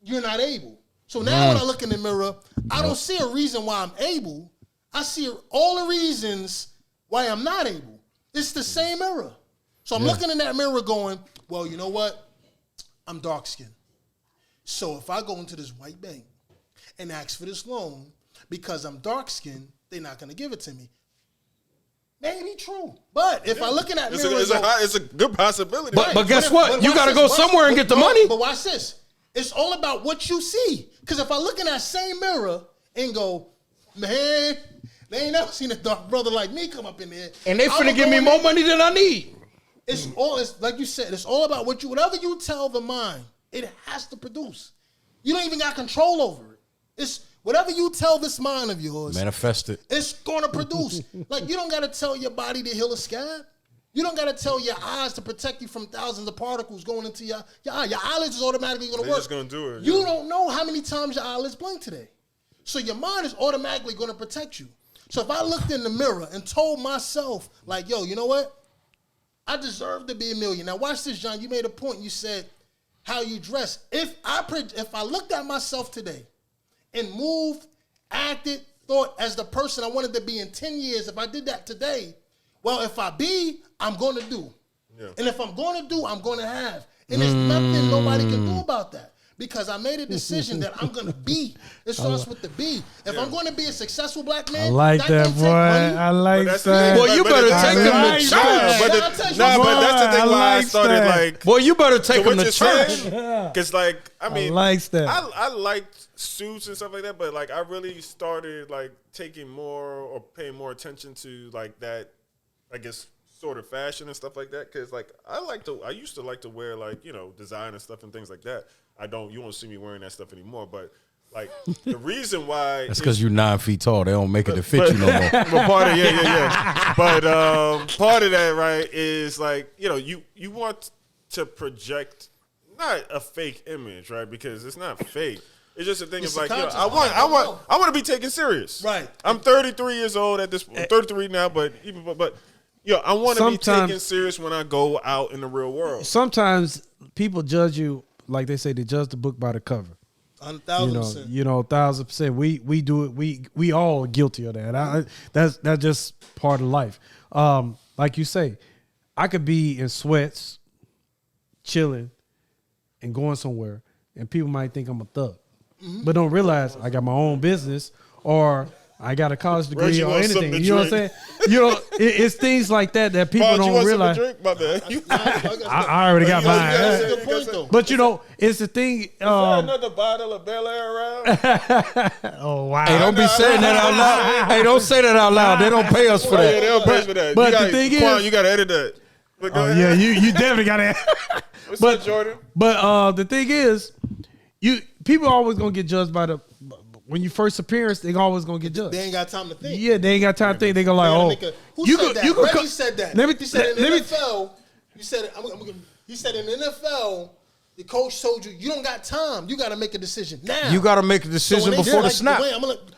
you're not able. So now when I look in the mirror, I don't see a reason why I'm able. I see all the reasons why I'm not able. It's the same mirror. So I'm looking in that mirror going, well, you know what? I'm dark-skinned. So if I go into this white bank and ask for this loan because I'm dark-skinned, they're not going to give it to me. Maybe true. But if I look in that mirror... It's a good possibility. But guess what? You got to go somewhere and get the money. But watch this. It's all about what you see. Because if I look in that same mirror and go, man, they ain't never seen a dark brother like me come up in there. And they finna give me more money than I need. It's like you said, it's all about whatever you tell the mind, it has to produce. You don't even got control over it. It's whatever you tell this mind of yours. Manifest it. It's gonna produce. Like you don't gotta tell your body to heal a scab. You don't gotta tell your eyes to protect you from thousands of particles going into your eye. Your eyelids is automatically gonna work. They're just gonna do it. You don't know how many times your eyelids blink today. So your mind is automatically gonna protect you. So if I looked in the mirror and told myself, like, yo, you know what? I deserve to be a million. Now watch this, John. You made a point. You said how you dress. If I looked at myself today and moved, acted, thought as the person I wanted to be in 10 years, if I did that today, well, if I be, I'm going to do. Yeah. And if I'm going to do, I'm going to have. And there's nothing nobody can do about that. Because I made a decision that I'm going to be. It starts with the be. If I'm going to be a successful black man, I like that, boy. I like that. Boy, you better take him to church. But that's the thing why I started like. Boy, you better take him to church. Because like, I mean, I liked suits and stuff like that, but like I really started like taking more or paying more attention to like that, I guess, sort of fashion and stuff like that. Because like I used to like to wear like, you know, design and stuff and things like that. You won't see me wearing that stuff anymore, but like the reason why that's because you're 9 feet tall. They don't make it to fit you no more. But part of But part of that, right, is like, you know, you want to project not a fake image, right? Because it's not fake. It's just a thing It's of like, subconscious. I want to be taken serious. Right. I'm 33 years old at this. I'm 33 now, but I want to be taken serious when I go out in the real world. Sometimes people judge you like they say they judge the book by the cover. 1,000%. 1,000%. We do it. We all guilty of that. That's just part of life. Like you say, I could be in sweats, chilling, and going somewhere, and people might think I'm a thug, but don't realize I got my own business or I got a college degree Reggie or wants anything. something to You know what I'm saying? It's things like that people Bud, don't realize. My bad. I already got mine. That's a good point, though. But it's the thing. Is there another bottle of Bel Air around? Oh wow! Hey, don't be saying that out loud. Hey, don't say that out loud. They don't pay us for Yeah, that. they don't pay for that. But the thing is, you got to edit that. But go ahead. yeah, you definitely got to. What's up, Jordan? But the thing is, people always gonna get judged by when you first appearance. They always gonna get judged. They ain't got time to think. Yeah, they ain't got time to think. They go like, Who said that? Reggie said that. Let me. He said in let the me. NFL. You said it. He said in the NFL, the coach told you don't got time. You got to make a decision now. You got to make a decision before the snap.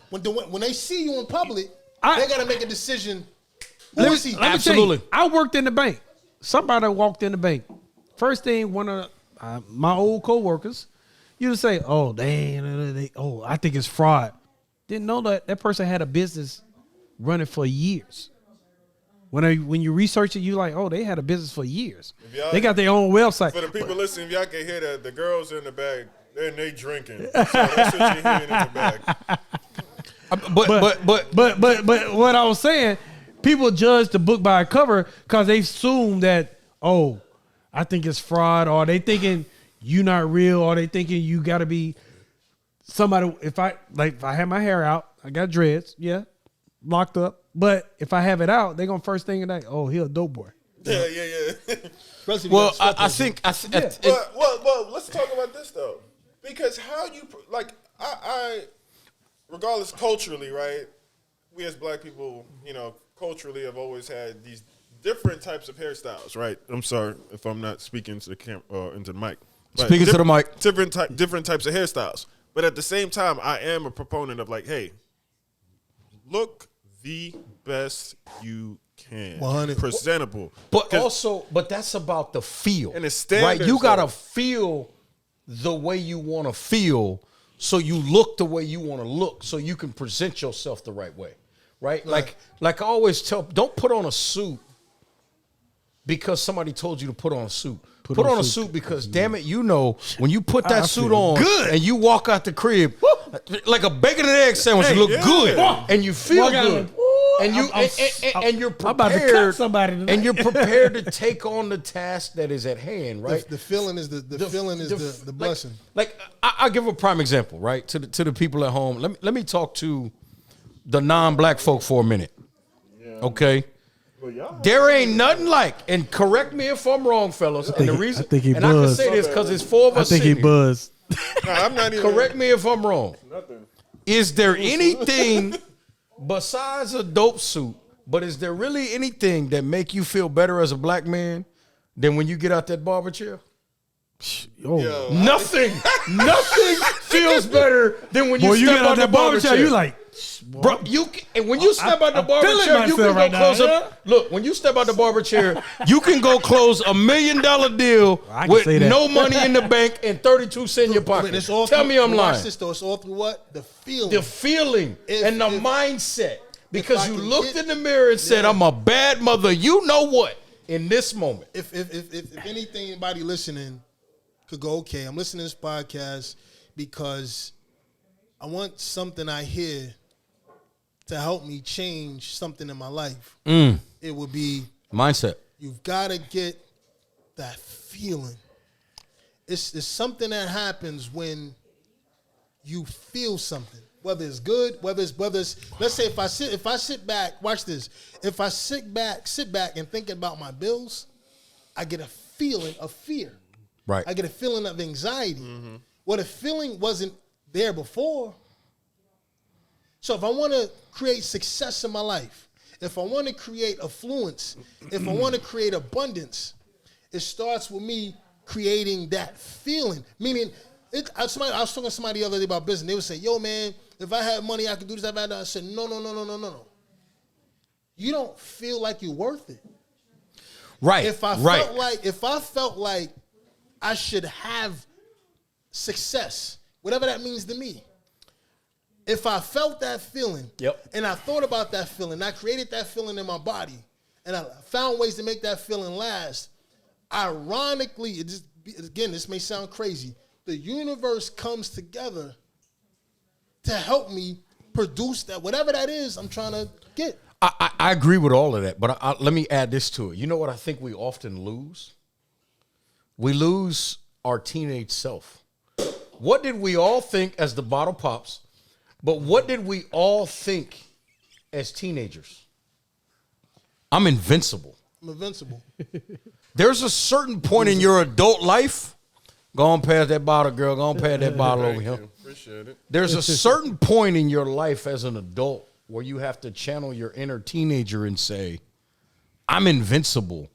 When they see you in public, I- they got to make a decision. Who Let is me he? tell you, Absolutely. I worked in the bank. Somebody walked in the bank. First thing, one of my old coworkers, you would say, "Oh, I think it's fraud." Didn't know that person had a business running for years. When you research it, you like, oh, they had a business for years. They got their own website. For the people listening, if y'all can hear that, the girls in the back, they drinking. So that's what you're hearing in the back. But what I was saying, people judge the book by a cover because they assume that, oh, I think it's fraud, or they thinking you not real, or they thinking you got to be somebody. If I have my hair out, I got dreads, yeah, locked up. But if I have it out, they gonna first thing like, oh, he a dope boy. Yeah. well, I think Well, let's talk about this though, because how you like I regardless culturally, right? We as black people, culturally have always had these different types of hairstyles, right? I'm sorry if I'm not speaking to the camera into the mic. But Speaking to the mic. Different types of hairstyles, but at the same time, I am a proponent of like, hey, look the best you can, 100. presentable, but that's about the feel, and the standards, right? You gotta feel the way you want to feel, so you look the way you want to look, so you can present yourself the right way, right? Like I always tell, don't put on a suit because somebody told you to put on a suit. Put on a suit because, damn it, when you put that suit on good. and you walk out the crib, like a bacon and egg sandwich, you look good and you feel good. And you're prepared. I'm about to cut somebody tonight. And you're prepared to take on the task that is at hand, right? The feeling is the blessing. Like I'll give a prime example, right? To the people at home. Let me talk to the non-black folk for a minute. Yeah. Okay. There ain't nothing like, and correct me if I'm wrong, fellas. And the reason, I can say this because it's four of us. I think he buzzed. No, I'm not even. Correct me if I'm wrong. Nothing. Is there anything besides a dope suit? But is there really anything that make you feel better as a black man than when you get out that barber chair? Oh. Nothing feels better than when you step out that barber chair. You like, bro, and when you step out the barber chair, you can go close up. Look, when you step out the barber chair, you can go close $1 million deal with no money in the bank and 32 cents in your pocket. Tell me I'm lying. It's all through what? The feeling. The feeling and the mindset. Because you looked in the mirror and said, I'm a bad mother. You know what? In this moment. If anything, anybody listening could go, okay, I'm listening to this podcast because I want something I hear to help me change something in my life. It would be mindset. You've got to get that feeling. It's something that happens when you feel something, whether it's good, whether it's let's say if I sit back, watch this. If I sit back and think about my bills, I get a feeling of fear. Right. I get a feeling of anxiety. Mm-hmm. Well, the feeling wasn't there before. So if I want to create success in my life, if I want to create affluence, if I want to create abundance, it starts with me creating that feeling. Meaning, I was talking to somebody the other day about business. They would say, yo, man, if I had money, I could do this. I said, no. You don't feel like you're worth it. Right. If I felt like I should have success, whatever that means to me. If I felt that feeling, and I thought about that feeling, I created that feeling in my body, and I found ways to make that feeling last. Ironically, again, this may sound crazy. The universe comes together to help me produce that, whatever that is I'm trying to get. I agree with all of that, but let me add this to it. You know what I think we often lose? We lose our teenage self. What did we all think as the bottle pops? But what did we all think as teenagers? I'm invincible. I'm invincible. There's a certain point in your adult life. Go on past that bottle, girl. Go on past that bottle over here. Appreciate it. There's a certain point in your life as an adult where you have to channel your inner teenager and say, I'm invincible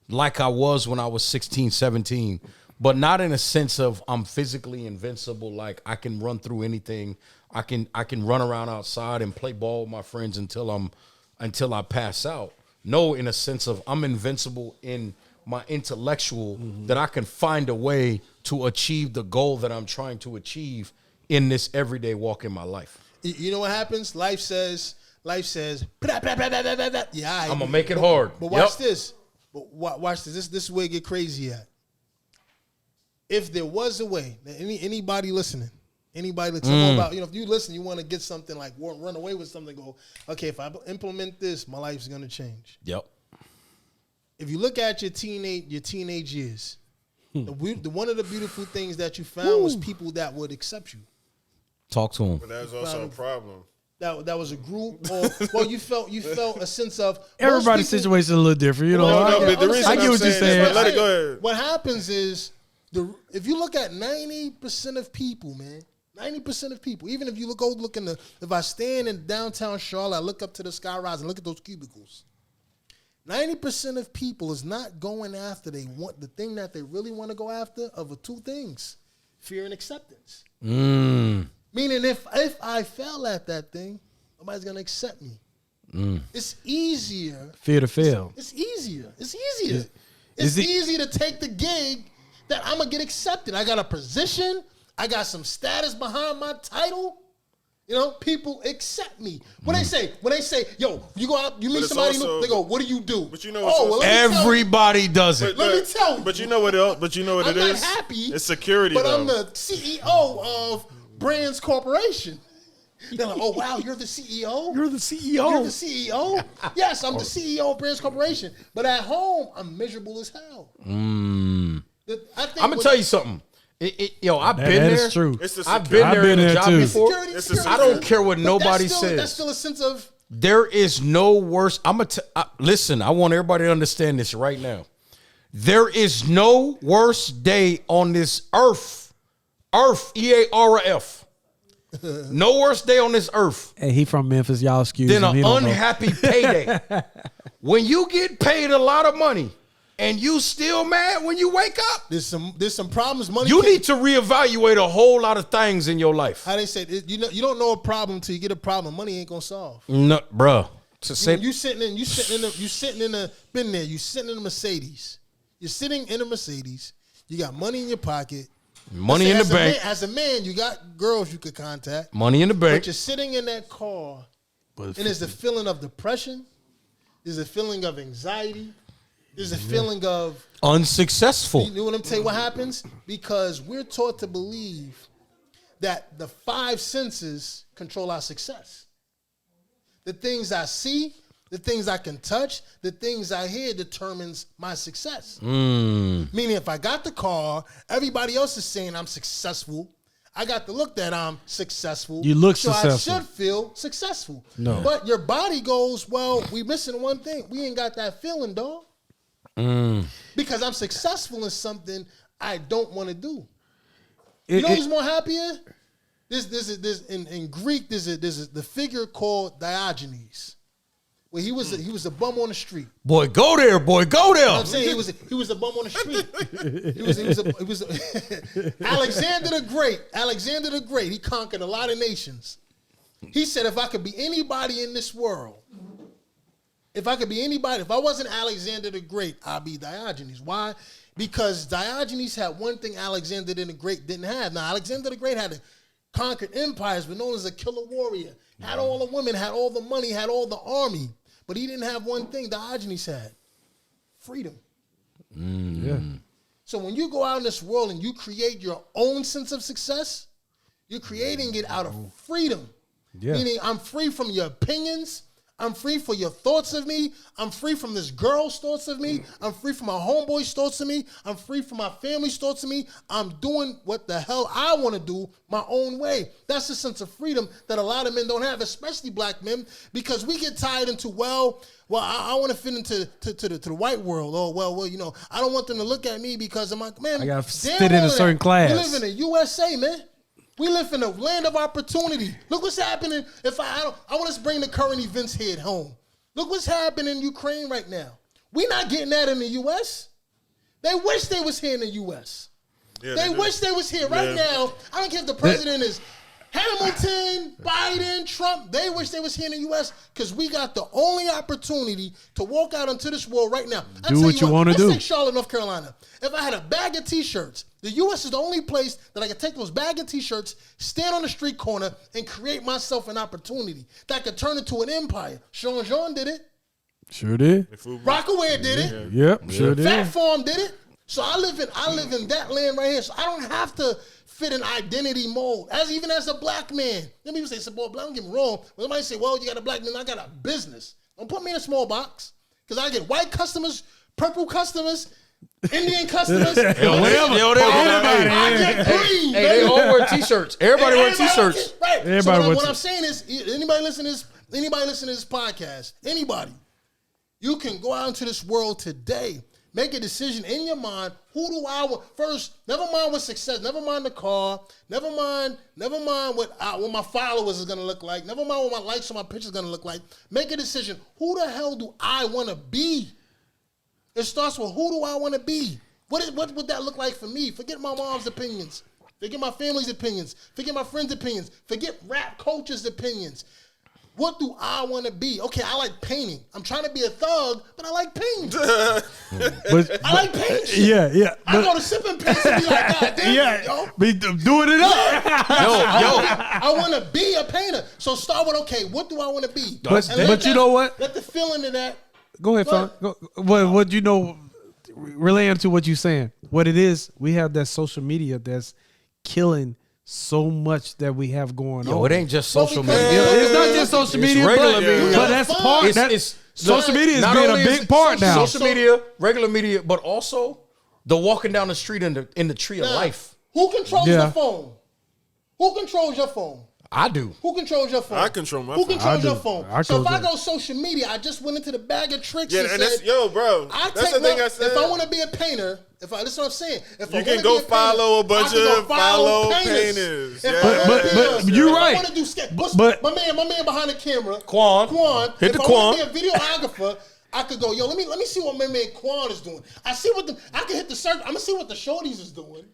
like I was when I was 16, 17, but not in a sense of I'm physically invincible, like I can run through anything. I can run around outside and play ball with my friends until I pass out. No, in a sense of I'm invincible in my intellectual, that I can find a way to achieve the goal that I'm trying to achieve in this everyday walk in my life. You know what happens? Life says, blah, blah, blah, blah, blah, blah, blah. Yeah, I'm gonna make it hard. But watch this. Watch this. This is where it get crazy at. If there was a way, anybody listening, about, if you listen, you want to get something like run away with something, go, okay, if I implement this, my life's gonna change. Yep. If you look at your teenage years, one of the beautiful things that you found was people that would accept you. Talk to him. But that's also a problem. That was a group. Well, you felt a sense of everybody's situation is a little different. You know, but the reason I get what you're saying. Let it go ahead. What happens is if you look at 90% of people, man, 90% of people, even if you if I stand in downtown Charlotte, I look up to the sky rise and look at those cubicles. 90% of people is not going after the thing that they really want to go after of two things: fear and acceptance. Meaning, if I fail at that thing, nobody's gonna accept me. It's easier. Fear to fail. It's easier. It's easy to take the gig that I'm gonna get accepted. I got a position. I got some status behind my title. People accept me. When they say, yo, you go out, you meet somebody new, they go, what do you do? But you know, everybody does it. Let me tell you. But you know what it is? I'm not happy. It's security, but though. I'm the CEO of Brands Corporation. They're like, oh, wow, you're the CEO? You're the CEO. You're the CEO? Yes, I'm the CEO of Brands Corporation. But at home, I'm miserable as hell. I'm going to tell you something. I've been there. That's true. I've been there in a job before. Security. I don't care what nobody says. That's still a sense of... There is no worse... listen, I want everybody to understand this right now. There is no worse day on this earth. EARF. No worse day on this earth. Hey, he from Memphis. Y'all excuse him. Than an unhappy payday. When you get paid a lot of money... and you still mad when you wake up? There's some problems. Money. You need to reevaluate a whole lot of things in your life. How they say you don't know a problem until you get a problem. Money ain't gonna solve. No, bruh. You sitting in a Mercedes. You're sitting in a Mercedes. You got money in your pocket. Money in the bank. As a man, you got girls you could contact. Money in the bank. But you're sitting in that car, and there's a feeling of depression. There's a feeling of anxiety. There's a feeling of unsuccessful. You know what I'm telling you what happens? Because we're taught to believe that the five senses control our success. The things I see, the things I can touch, the things I hear determines my success. Meaning if I got the car, everybody else is saying I'm successful. I got the look that I'm successful. You look so successful. I should feel successful. No. But your body goes, well, we missing one thing. We ain't got that feeling, dog. Because I'm successful in something I don't want to do. You know who's more happier? This in Greek, there's the figure called Diogenes. where he was a bum on the street. Boy, go there, boy, go there. You know what I'm saying he was a bum on the street. he was Alexander the Great. He conquered a lot of nations. He said, if I could be anybody in this world, if I wasn't Alexander the Great, I'd be Diogenes. Why? Because Diogenes had one thing Alexander the Great didn't have. Now, Alexander the Great had conquered empires, but known as a killer warrior. Had all the women, had all the money, had all the army. But he didn't have one thing Diogenes had. Freedom. Yeah. So when you go out in this world and you create your own sense of success, you're creating it out of freedom. Yeah. Meaning I'm free from your opinions. I'm free for your thoughts of me. I'm free from this girl's thoughts of me. I'm free from my homeboy's thoughts of me. I'm free from my family's thoughts of me. I'm doing what the hell I want to do my own way. That's a sense of freedom that a lot of men don't have, especially black men, because we get tied into, I want to fit into the white world. Oh, I don't want them to look at me because I'm like, man, I got to fit in a certain class. We live in the USA, man. We live in a land of opportunity. Look what's happening. I want to bring the current events here at home. Look what's happening in Ukraine right now. We're not getting that in the U.S. They wish they was here in the U.S. Yeah, they wish they was here right now. I don't care if the president is Hamilton, Biden, Trump. They wish they was here in the U.S. because we got the only opportunity to walk out into this world right now. Do what you want to do. Let's take Charlotte, North Carolina. If I had a bag of T-shirts, the U.S. is the only place that I could take those bag of T-shirts, stand on the street corner, and create myself an opportunity that could turn into an empire. Sean Jean did it. Sure did. Rockaway did it. Yep, sure did. Fat Farm did it. So I live in that land right here. So I don't have to fit an identity mold. Even as a black man. Then people say, boy, don't get me wrong. When somebody say, well, you got a black man, I got a business. Don't put me in a small box. Because I get white customers, purple customers, Indian customers. I get green. Hey, they all wear T-shirts. Everybody wear T-shirts. Right. Everybody so what I'm saying is, anybody listen to this podcast, anybody, you can go out into this world today. Make a decision in your mind. Who do I want? First, never mind what success. Never mind the car. Never mind what my followers is gonna look like. Never mind what my likes on my pictures gonna look like. Make a decision. Who the hell do I want to be? It starts with who do I want to be? What would that look like for me? Forget my mom's opinions. Forget my family's opinions. Forget my friends' opinions. Forget rap coaches' opinions. What do I want to be? Okay, I like painting. I'm trying to be a thug, but I like painting. I like painting shit. Yeah. I go to sipping paints and be like, God damn, yo. Be doing it up. I want to be a painter. So start with, okay, what do I want to be? But you know what? Let the feeling of that. Go ahead, fella. What you know, relating to what you're saying. What it is, we have that social media that's killing so much that we have going on. It ain't just social media. It's not just social media, but that's part. Social media is being a big part now. Social media, regular media, but also the walking down the street in the tree of life. Who controls the phone? Who controls your phone? I do. Who controls your phone? I control my phone. Who controls your phone? So if I go social media, I just went into the bag of tricks and said, bro. That's the thing I said. If I want to be a painter, that's what I'm saying. If you can go follow a bunch of painters. But you're right. I want to do sketch. But my man behind the camera, Quan. Hit the Quan. If I want to be a videographer, I could go, let me see what my man Quan is doing. I can hit the search. I'm gonna see what the shorties is doing.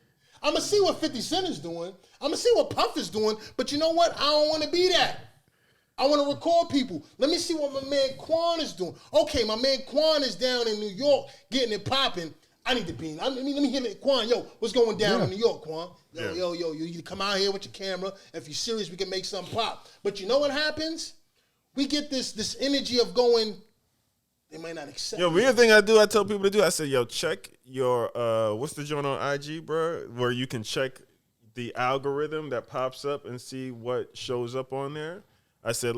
I'm going to see what 50 Cent is doing. I'm going to see what Puff is doing. But you know what? I don't want to be that. I want to record people. Let me see what my man Quan is doing. Okay, my man Quan is down in New York getting it popping. I need to be in. Let me hear it. Quan, what's going down in New York, Quan? Yo, you come out here with your camera. If you're serious, we can make something pop. But you know what happens? We get this energy of going, they might not accept it. Weird thing I tell people to do, I say, check your, what's the joint on IG, bro? Where you can check the algorithm that pops up and see what shows up on there. I said,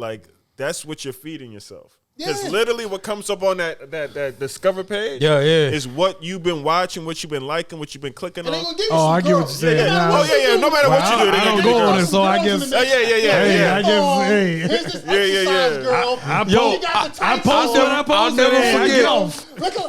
that's what you're feeding yourself. Because literally what comes up on that Discover page is what you've been watching, what you've been liking, what you've been clicking on. I get what you're saying. No matter what you do, I don't go on it, so I guess. I Here's this exercise girl. I posted. I'll never forget.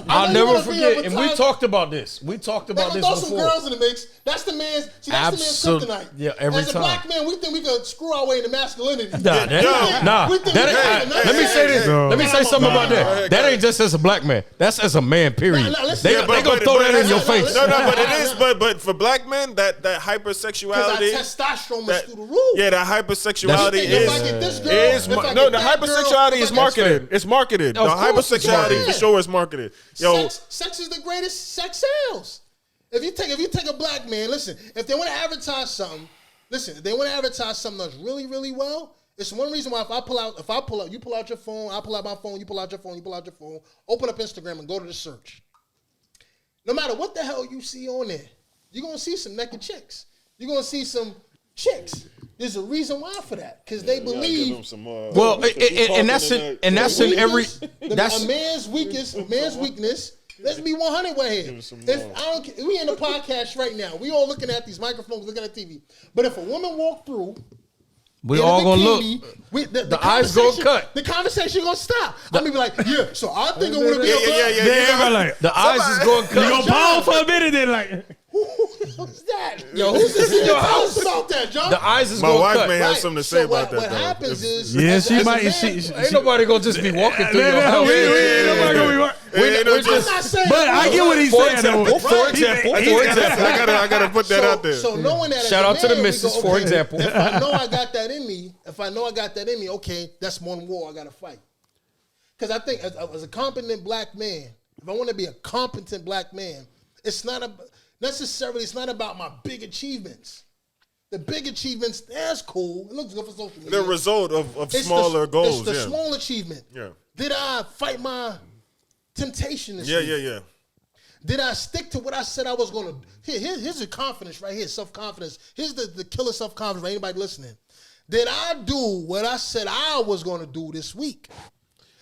I'll never forget. And we talked about this. We talked about this throw before. some girls in the mix. That's the man's. See, that's the man's kryptonite. Yeah, every As time. a black man, we think we could screw our way into masculinity. Nah. Let me say this. Let me say something about that. That ain't just as a black man. That's as a man. Period. They gonna throw that in your face. No, but it is. But for black men, that hypersexuality, because our testosterone was through the roof. Yeah, that hypersexuality is the hypersexuality is marketed. It's marketed. The hypersexuality for sure is marketed. Yo, sex is the greatest. Sex sells. If you take a black man, listen. If they want to advertise something, if they want to advertise something that's really, really well, it's one reason why if I pull out, you pull out your phone, I pull out my phone, you pull out your phone, you pull out your phone, open up Instagram and go to the search. No matter what the hell you see on there, you're gonna see some naked chicks. You're gonna see some chicks. There's a reason why for that, because they believe. Well, and that's in every. That's a man's weakness. Let's be 100 right here. We in the podcast right now. We all looking at these microphones, looking at TV. But if a woman walk through, we all gonna look. The eyes gonna cut. The conversation gonna stop. I'm gonna be like, yeah. So I think I want to be Yeah. The eyes is gonna cut. You gonna pause for a minute, then like. Who's that? Yo, who's this in your house about that, John? The eyes is my gonna wife cut. may have something to say about that. What happens is, she might. Ain't nobody gonna just be walking through your house. I'm not saying. But I get what he's saying. For example, I gotta put that out there. So knowing that, shout out to the missus. For example, if I know I got that in me, okay, that's one war I gotta fight. Because I think as a competent black man, if I want to be a competent black man, it's not about my big achievements. The big achievements, that's cool. It looks good for social media. The result of smaller goals. It's the small achievement. Yeah. Did I fight my temptation this week? Yeah. Did I stick to what I said I was going to? Here's the confidence right here, self-confidence. Here's the killer self-confidence for anybody listening. Did I do what I said I was going to do this week?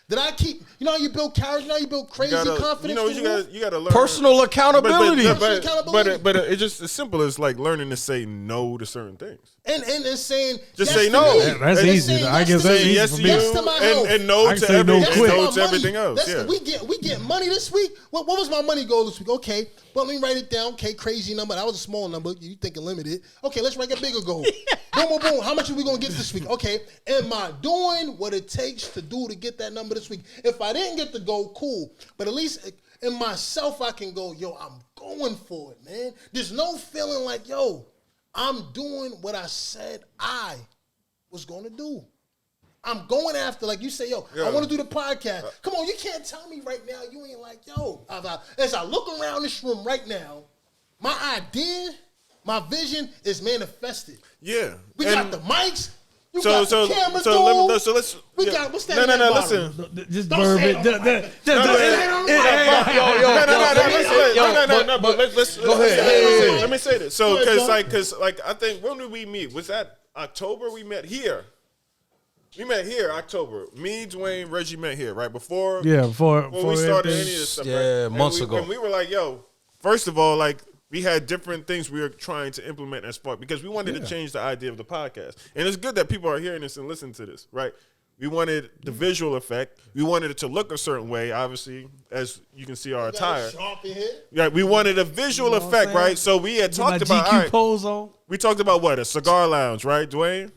Did I keep? You know how you build character? You know how you build crazy confidence? You gotta learn personal accountability. But it's just as simple as like learning to say no to certain things. And saying just yes say no. That's easy. I guess that's easy yes for to me. you to my health. and no to everything. No to everything else. Yeah. We get money this week. What was my money goal this week? Okay, but let me write it down. Okay, crazy number. That was a small number. You thinking limited? Okay, let's write a bigger goal. Boom. How much are we gonna get this week? Okay, am I doing what it takes to get that number this week? If I didn't get the goal, cool. But at least in myself, I can go, yo, I'm going for it, man. There's no feeling like, yo, I'm doing what I said I was going to do. I'm going after, like you say, yo, I want to do the podcast. Come on, you can't tell me right now you ain't like, yo. As I look around this room right now, my idea, my vision is manifested. Yeah. We got the mics. We So got the cameras, let's. We got, what's that? No. Listen. Just Don't say bourbon. No. But let's go ahead. Let me say this. So, because I think when did we meet? Was that October? We met here. We met here October. Me, Dwayne, Reggie met here right before. Yeah, before we started any of this stuff. Yeah, right? months ago. And we were like, yo. First of all, like, we had different things we were trying to implement as far because we wanted to change the idea of the podcast. And it's good that people are hearing this and listening to this, right? We wanted the visual effect. We wanted it to look a certain way, obviously, as you can see our attire. Yeah, we wanted a visual effect, right? So we had talked about GQ pose on. We talked about what? A cigar lounge, right, Dwayne?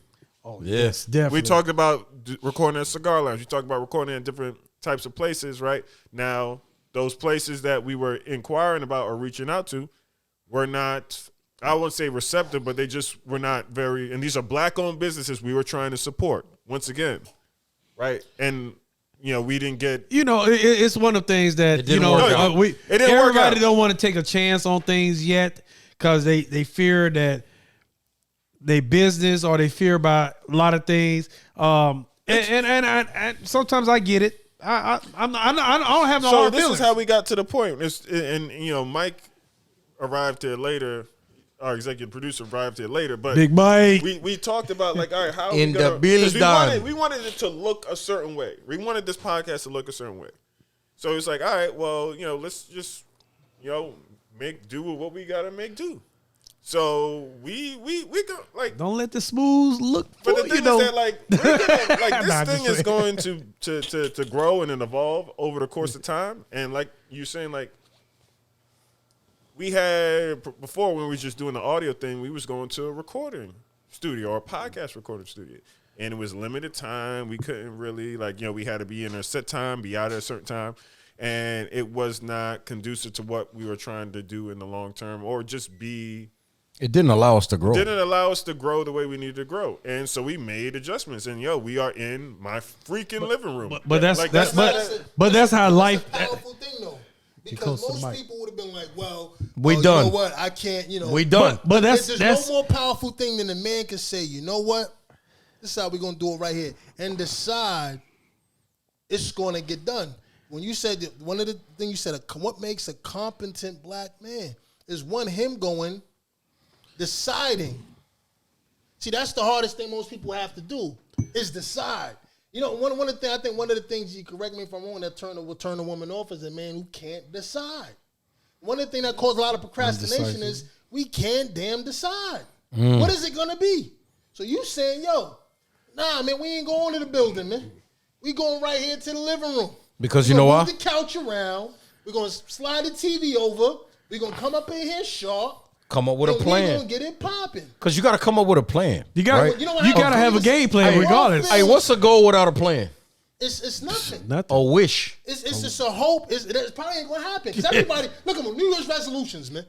Oh, yes, definitely. We talked about recording at a cigar lounge. We talked about recording in different types of places, right? Now, those places that we were inquiring about or reaching out to were not, I wouldn't say receptive, but they just were not very, and these are black-owned businesses we were trying to support, once again, right? And, we didn't get. It's one of the things that, it didn't work out. Everybody don't want to take a chance on things yet because they fear that they business or they fear about a lot of things. And sometimes I get it. I don't have no hard feelings. So this is how we got to the point. Mike arrived here later. Our executive producer arrived here later, but Big Mike. We talked about like, all right, how in the building. We wanted it to look a certain way. We wanted this podcast to look a certain way. So it's like, all right, well, let's just, make do with what we gotta make do. So we go like. Don't let the smooths look. But the for, thing you know. is that like we're gonna, like this Nah, thing just is going to grow and then evolve over the course of time. And like you're saying, like we had before when we was just doing the audio thing, we was going to a recording studio or a podcast recording studio. And it was limited time. We couldn't really we had to be in a set time, be out at a certain time. And it was not conducive to what we were trying to do in the long term or just be. It didn't allow us to grow. Didn't allow us to grow the way we needed to grow. And so we made adjustments. And we are in my freaking living room. But that's like, that's how life. That's a powerful thing though. Because most people would have been like, well, we done. done. You know what? I can't, We done. But that's there's no more powerful thing than a man can say, you know what? This is how we're going to do it right here. And decide it's going to get done. When you said, one of the things you said, what makes a competent black man is him going, deciding. See, that's the hardest thing most people have to do is decide. You know, one of the things, you correct me if I'm wrong, that will turn a woman off is a man who can't decide. One of the things that causes a lot of procrastination is we can't damn decide. What is it gonna be? So you saying, nah, man, we ain't going to the building, man. We going right here to the living room. Because you know why? Move the couch around. We're gonna slide the TV over. We're gonna come up in here sharp. Come up with a We're plan. gonna get it popping. Because you got to come up with a plan. You got right? You know what you got to have a game plan regardless. Hey, what's a goal without a plan? It's nothing. Nothing. A wish. It's just a hope. It probably ain't gonna happen. Because everybody, look at them, New Year's resolutions, man.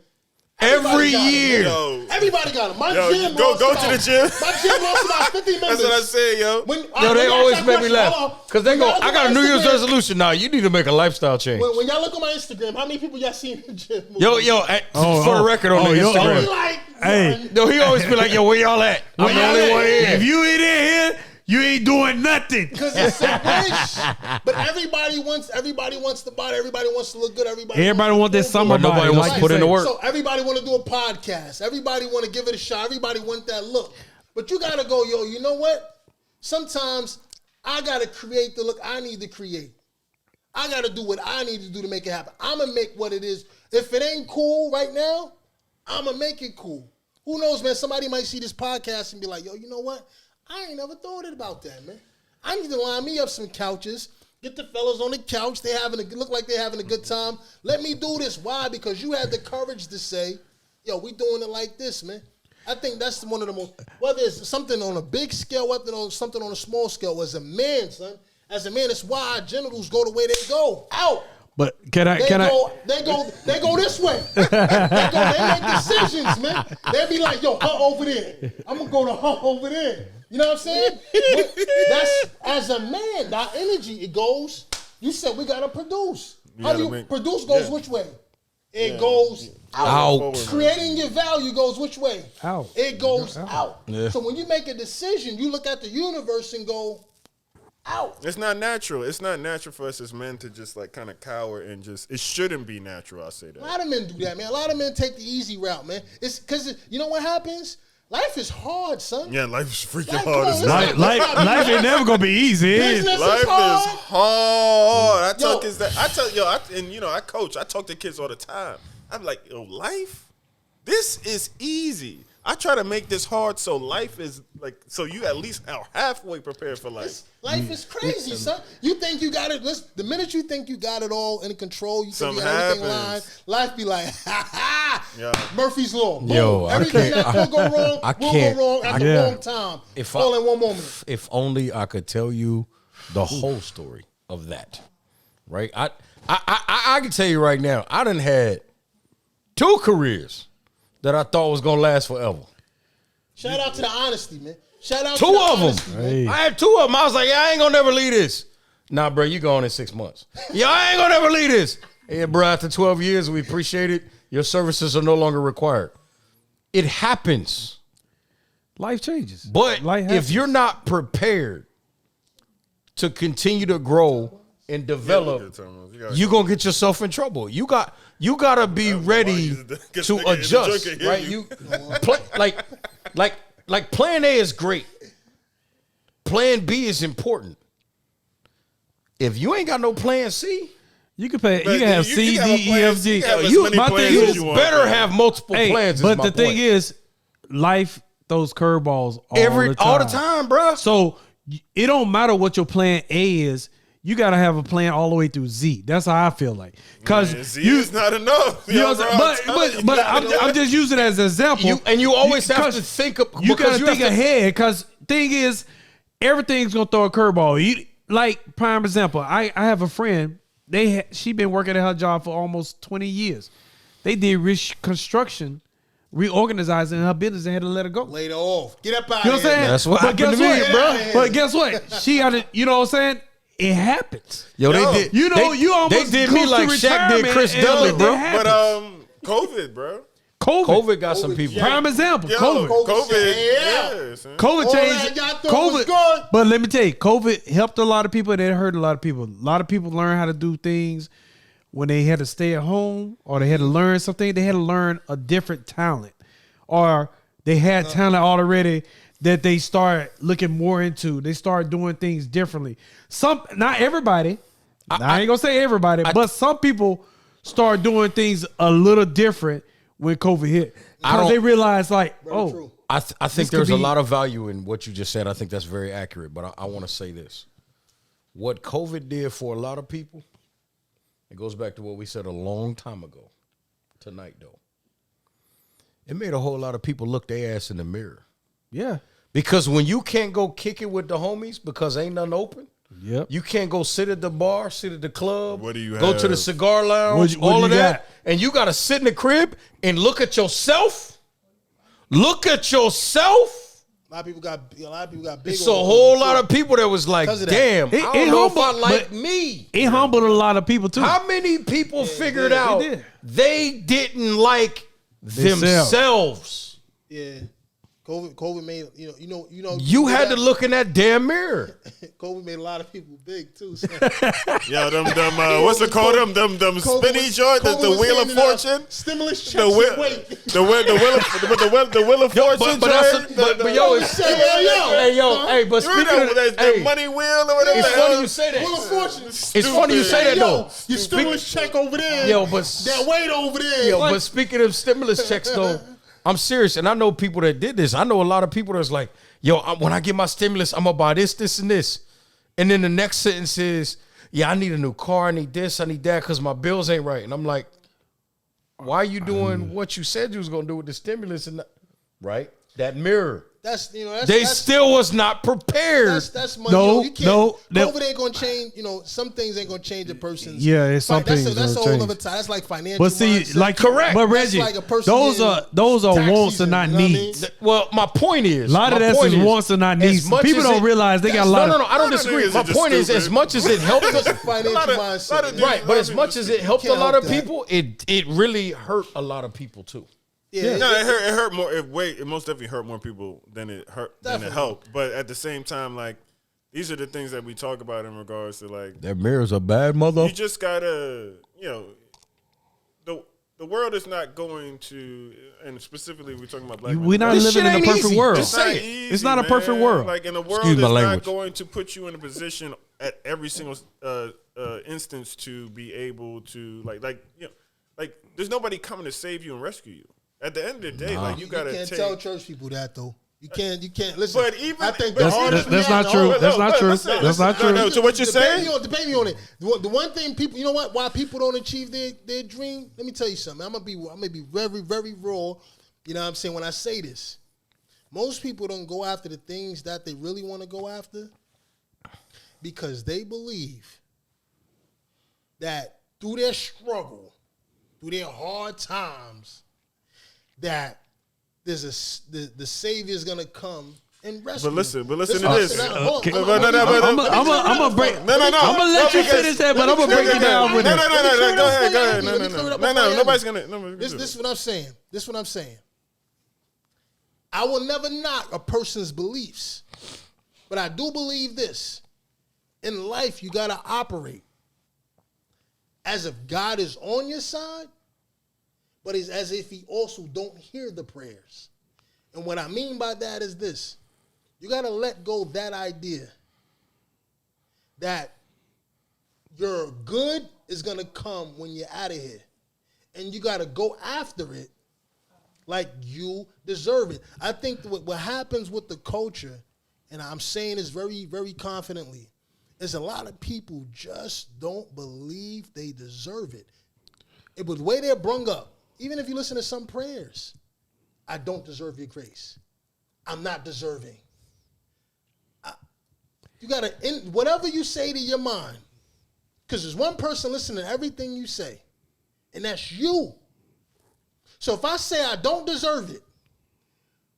Every year. Everybody got them. My gym go lost to about- the gym. My gym lost about 50 members. That's what I said, yo. They always make me laugh. Because they go, I got a New Year's resolution. Now, you need to make a lifestyle change. When y'all look on my Instagram, how many people y'all seen in the gym? For the record on the Instagram. Hey. No, he always be like, yo, where y'all at? I'm the only one here. If you ain't in here, you ain't doing nothing. Because it's a wish. But everybody wants the body. Everybody wants to look good. Everybody want that summer body. Nobody wants to put in the work. So everybody want to do a podcast. Everybody want to give it a shot. Everybody want that look. But you got to go, you know what? Sometimes I got to create the look I need to create. I got to do what I need to do to make it happen. I'm going to make what it is. If it ain't cool right now, I'm going to make it cool. Who knows, man? Somebody might see this podcast and be like, you know what? I ain't never thought about that, man. I need to line me up some couches, get the fellas on the couch. Look like they're having a good time. Let me do this. Why? Because you had the courage to say, we doing it like this, man. I think that's one of the most, whether it's something on a big scale, whether it's something on a small scale, as a man, son, it's why our genitals go the way they go. Out. But can I? They go this way. They make decisions, man. They be like, her over there. I'm gonna go to her over there. You know what I'm saying? That's as a man, that energy, it goes. You said we gotta produce. How do you produce goes which way? It goes out. Creating your value goes which way? Out. It goes out. Yeah. So when you make a decision, you look at the universe and go, out. It's not natural. It's not natural for us as men to just kind of cower and just. It shouldn't be natural. I'll say that. A lot of men do that, man. A lot of men take the easy route, man. It's because you know what happens. Life is hard, son. Yeah, life is freaking hard. Life ain't never gonna be easy. Business Life is hard. is hard. I coach. I talk to kids all the time. I'm like, life. This is easy. I try to make this hard so life is so you at least are halfway prepared for life. Life is crazy, son. You think you got it. Listen, the minute you think you got it all in control, you think you got everything lined, life be like, ha ha, Murphy's Law. Boom. Everything that will go wrong will go wrong at the wrong time. All in one moment. If only I could tell you the whole story of that, right? I can tell you right now, I done had 2 careers that I thought was gonna last forever. Shout out to the honesty, man. Shout out 2 to the of them. honesty, man. I had 2 of them. I was like, I ain't gonna never leave this. Nah, bro, you going in 6 months. I ain't gonna never leave this. Yeah, bro, after 12 years, we appreciate it. Your services are no longer required. It happens. Life changes. But if you're not prepared to continue to grow and develop, you're gonna get yourself in trouble. You gotta be ready to adjust, right? Like plan A is great. Plan B is important. If you ain't got no plan C, You can pay. But You can have you C, can D, have E, plans- F, G. you can have as You many my plans thing as is, you want, Better bro. have multiple plans. but the thing is, life throws curveballs all the time, bro. So it don't matter what your plan A is. You gotta have a plan all the way through Z. That's how I feel like. Because Man, Z is not enough. you know Yo, what bro, I'm saying? But I'm just using it as an example. You always have 'cause to think of. You because gotta think have to- ahead. Because thing is, everything's gonna throw a curveball. Like prime example, I have a friend. She been working at her job for almost 20 years. They did reconstruction, reorganizing her business and had to let her go. Laid her off. Get up out You know of what I'm here. saying? That's what but guess happened to me, what, bro. But guess what? She had to. You know what I'm saying? It happens. Yo, Yo, they did. You know, they, you almost they did me close like to Shaq did retirement Chris and Dudley, look, bro. that But happens. COVID, bro. COVID got some people. Prime example. Yo, COVID. COVID. Yeah, son. COVID All changed. that y'all thought was COVID, good. but let me tell you, COVID helped a lot of people and it hurt a lot of people. A lot of people learned how to do things when they had to stay at home or they had to learn something. They had to learn a different talent, or they had talent already that they start looking more into. They start doing things differently. Not everybody. I ain't gonna say everybody, but some people start doing things a little different when COVID hit because they realize like, true. I think could there's a be- lot of value in what you just said. I think that's very accurate. But I want to say this: what COVID did for a lot of people, it goes back to what we said a long time ago. Tonight, though, it made a whole lot of people look their ass in the mirror. yeah, Because when you can't go kick it with the homies because ain't nothing open. yep. You can't go sit at the bar, sit at the club. What do you go to the have? cigar lounge, What all you of that, got? and you got to sit in the crib and look at yourself. Look at yourself. A lot of people got big. It's a whole lot of people that was like, 'Cause of that. "Damn, It- I it don't know if I humbled- like but- me." It humbled a lot of people too. How many people figured did. out It did. they didn't like Themselves. themselves? Yeah. COVID made You had to look in that damn mirror. COVID made a lot of people big too. So. Yo, them what's it called? Them spinny joint, the wheel of fortune, Stimulus checks. the wheel, Wait. the wheel of fortune. But yo, it's, hey, but you speaking know of that hey, money wheel or whatever. it's funny you say Wheel of that. fortune. It's funny you say that though. Your stimulus check over there. Yo, but that weight over there. Yo, but speaking of stimulus checks, though, I'm serious, and I know people that did this. I know a lot of people that's like, "Yo, when I get my stimulus, I'm gonna buy this, this, and this," and then the next sentence is, "Yeah, I need a new car, I need this, I need that, because my bills ain't right." And I'm like, "Why are you doing what you said you was gonna do with the stimulus?" And right, that mirror. That's They still was not prepared. That's money. No, you can't, no, COVID ain't gonna change. Some things ain't gonna change a person's. Yeah, it's some That's things that's a gonna whole change. other time. That's like financial. But see, mindset. like Correct. But That's Reggie, like a person those in are tax wants season, and not you know what I mean? needs. Well, my point is, A lot of my that point is wants and not needs. as much People as don't realize they got a lot No, of. I don't lot of disagree. niggas My are just point is, stupid. as much as it helped us, financial Lot of mindset. right, but as much as it helped a can't lot help of that. people, it really hurt a lot of people too. Yeah, No, it hurt more. It most definitely hurt more people than it Definitely. helped. But at the same time, like these are the things that we talk about in regards to like That mirror's a bad mother. you just gotta, the world is not going to, and specifically we're talking about black. We're not This living shit in a ain't perfect easy. world. Just say it. Easy, It's not a perfect man. world. Like, and the world Excuse is my not language. going to put you in a position at every single instance to be able to like there's nobody coming to save you and rescue you. At the end of the day, like you gotta You can't take. tell church people that though. You can't listen. But even- I think but the even- hardest That's thing not I true. know- That's not true. listen, That's not no, true. no, to what you're saying? Debate me on it. The one thing people, you know what? Why people don't achieve their dream? Let me tell you something. I'm gonna be very, very raw. You know what I'm saying when I say this. Most people don't go after the things that they really want to go after because they believe that through their struggle, through their hard times, that the Savior's gonna come and rescue. But listen them. to this. Okay. I'm gonna break. No. I'm gonna let you finish that, but I'm gonna break it down with No. it. Go ahead. Let me clear it up No. before I Nobody's end. gonna. This is what I'm saying. This is what I'm saying. I will never knock a person's beliefs, but I do believe this: in life, you gotta operate as if God is on your side, but it's as if He also don't hear the prayers. And what I mean by that is this: you gotta let go that idea that you're good is going to come when you're out of here. And you got to go after it like you deserve it. I think what happens with the culture, and I'm saying this very, very confidently, is a lot of people just don't believe they deserve it. It was the way they're brung up. Even if you listen to some prayers, I don't deserve your grace. I'm not deserving. You got to, whatever you say to your mind, because there's one person listening to everything you say, and that's you. So if I say I don't deserve it,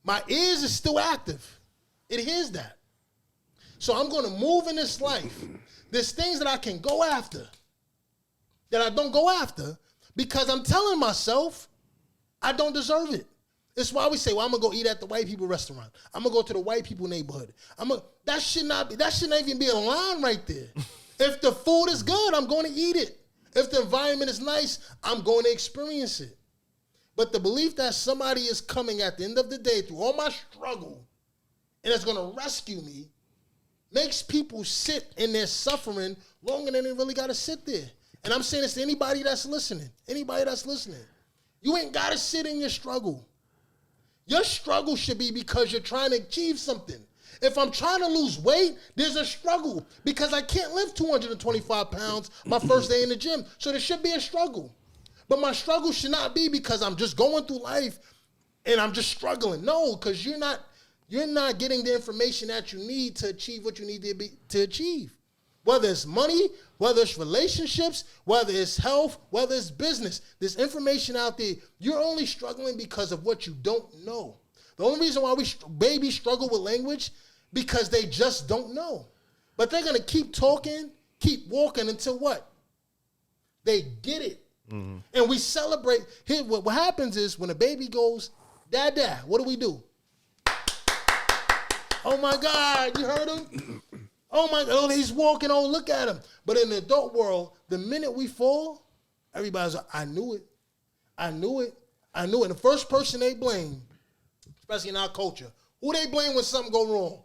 my ears is still active. It hears that. So I'm going to move in this life. There's things that I can go after that I don't go after because I'm telling myself I don't deserve it. It's why we say, well, I'm going to go eat at the white people restaurant. I'm going to go to the white people neighborhood. That should not even be a line right there. If the food is good, I'm going to eat it. If the environment is nice, I'm going to experience it. But the belief that somebody is coming at the end of the day through all my struggle and is going to rescue me makes people sit in their suffering longer than they really got to sit there. And I'm saying this to anybody that's listening. Anybody that's listening. You ain't got to sit in your struggle. Your struggle should be because you're trying to achieve something. If I'm trying to lose weight, there's a struggle because I can't lift 225 pounds my first day in the gym. So there should be a struggle. But my struggle should not be because I'm just going through life and I'm just struggling. No, because you're not getting the information that you need to achieve what you need to achieve. Whether it's money, whether it's relationships, whether it's health, whether it's business, there's information out there. You're only struggling because of what you don't know. The only reason why babies struggle with language, because they just don't know. But they're going to keep talking, keep walking until what? They get it. Mm-hmm. And we celebrate. Here, what happens is when a baby goes, dad, what do? Oh, my God, you heard him? Oh, my God, he's walking. Oh, look at him. But in the adult world, the minute we fall, everybody's like, I knew it. And the first person they blame, especially in our culture, who they blame when something go wrong?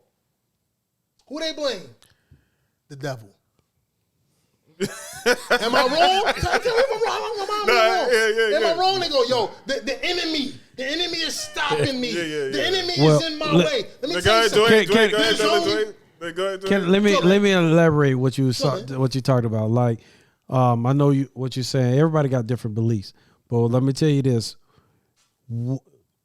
Who they blame? The devil. Am I wrong? Tell me if I'm wrong. Am I wrong? They go, yo, the enemy. The enemy is stopping me. The enemy is in my way. Let me tell you something. Let me elaborate what you talked about. Like, I know what you're saying. Everybody got different beliefs, but let me tell you this: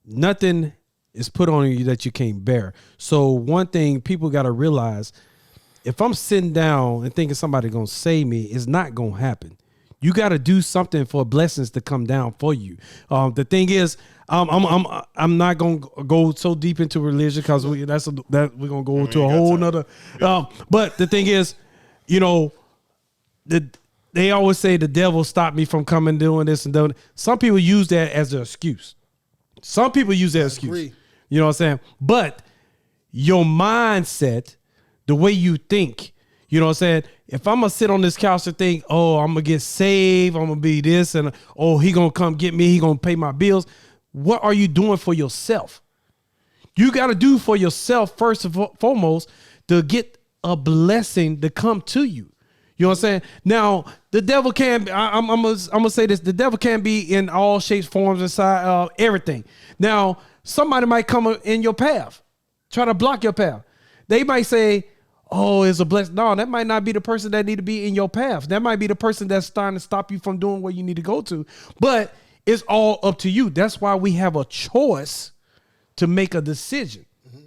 nothing is put on you that you can't bear. So one thing people got to realize: if I'm sitting down and thinking somebody gonna save me, it's not gonna happen. You got to do something for blessings to come down for you. The thing is, I'm not gonna go so deep into religion because we're gonna go into a whole nother. But the thing is, they always say the devil stopped me from coming doing this and doing. Some people use that as an excuse. Some people use that excuse. Agree. You know what I'm saying? But your mindset, the way you think, you know what I'm saying? If I'm going to sit on this couch and think, oh, I'm going to get saved, I'm going to be this, and oh, he going to come get me, he going to pay my bills. What are you doing for yourself? You got to do for yourself first and foremost to get a blessing to come to you. You know what I'm saying? Now, the devil can, I'm going to say this, the devil can be in all shapes, forms, inside everything. Now, somebody might come in your path, try to block your path. They might say, oh, it's a blessing. No, that might not be the person that need to be in your path. That might be the person that's starting to stop you from doing where you need to go to. But it's all up to you. That's why we have a choice to make a decision. Mm-hmm.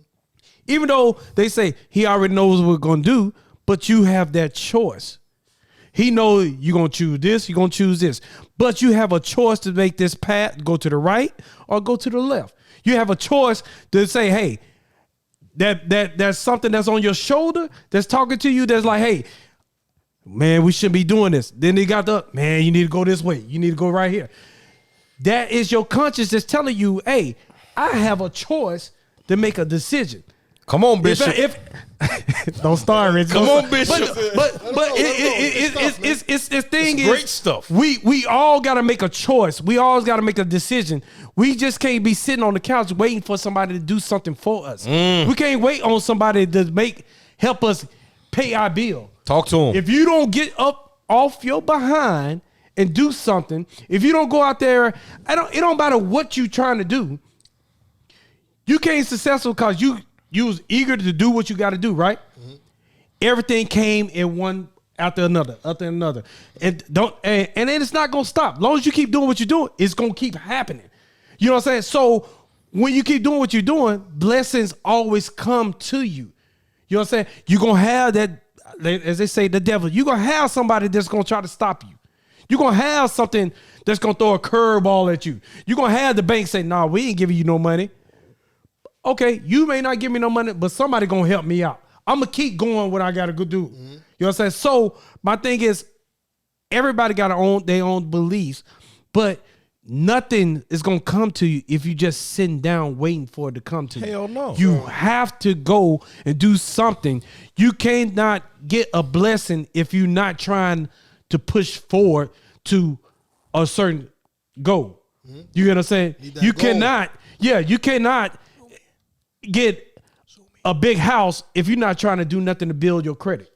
Even though they say he already knows what we're going to do, but you have that choice. He knows you're going to choose this, you're going to choose this. But you have a choice to make this path go to the right or go to the left. You have a choice to say, hey, that's something that's on your shoulder that's talking to you that's like, hey, man, we shouldn't be doing this. Then they got man, you need to go this way. You need to go right here. That is your conscience that's telling you, hey, I have a choice to make a decision. Come on, Bishop. Don't start, Reggie. Come on, Bishop. But it's thing is great stuff. We all got to make a choice. We all got to make a decision. We just can't be sitting on the couch waiting for somebody to do something for us. We can't wait on somebody to help us pay our bill. Talk to him. If you don't get up off your behind and do something, if you don't go out there, it don't matter what you trying to do. You can't successful because you was eager to do what you got to do, right? Mm-hmm. Everything came in one after another. And then it's not gonna stop. As long as you keep doing what you're doing, it's gonna keep happening. You know what I'm saying? So when you keep doing what you're doing, blessings always come to you. You know what I'm saying? You're gonna have that, as they say, the devil. You're gonna have somebody that's gonna try to stop you. You're gonna have something that's gonna throw a curveball at you. You're gonna have the bank say, "Nah, we ain't giving you no money." Okay, you may not give me no money, but somebody gonna help me out. I'm gonna keep going what I gotta go do. Mm-hmm. You know what I'm saying? So my thing is, everybody got their own beliefs, but nothing is gonna come to you if you just sitting down waiting for it to come to you. Hell no. You have to go and do something. You cannot get a blessing if you're not trying to push forward to a certain goal. Mm-hmm. You get what I'm saying? You cannot get a big house if you're not trying to do nothing to build your credit.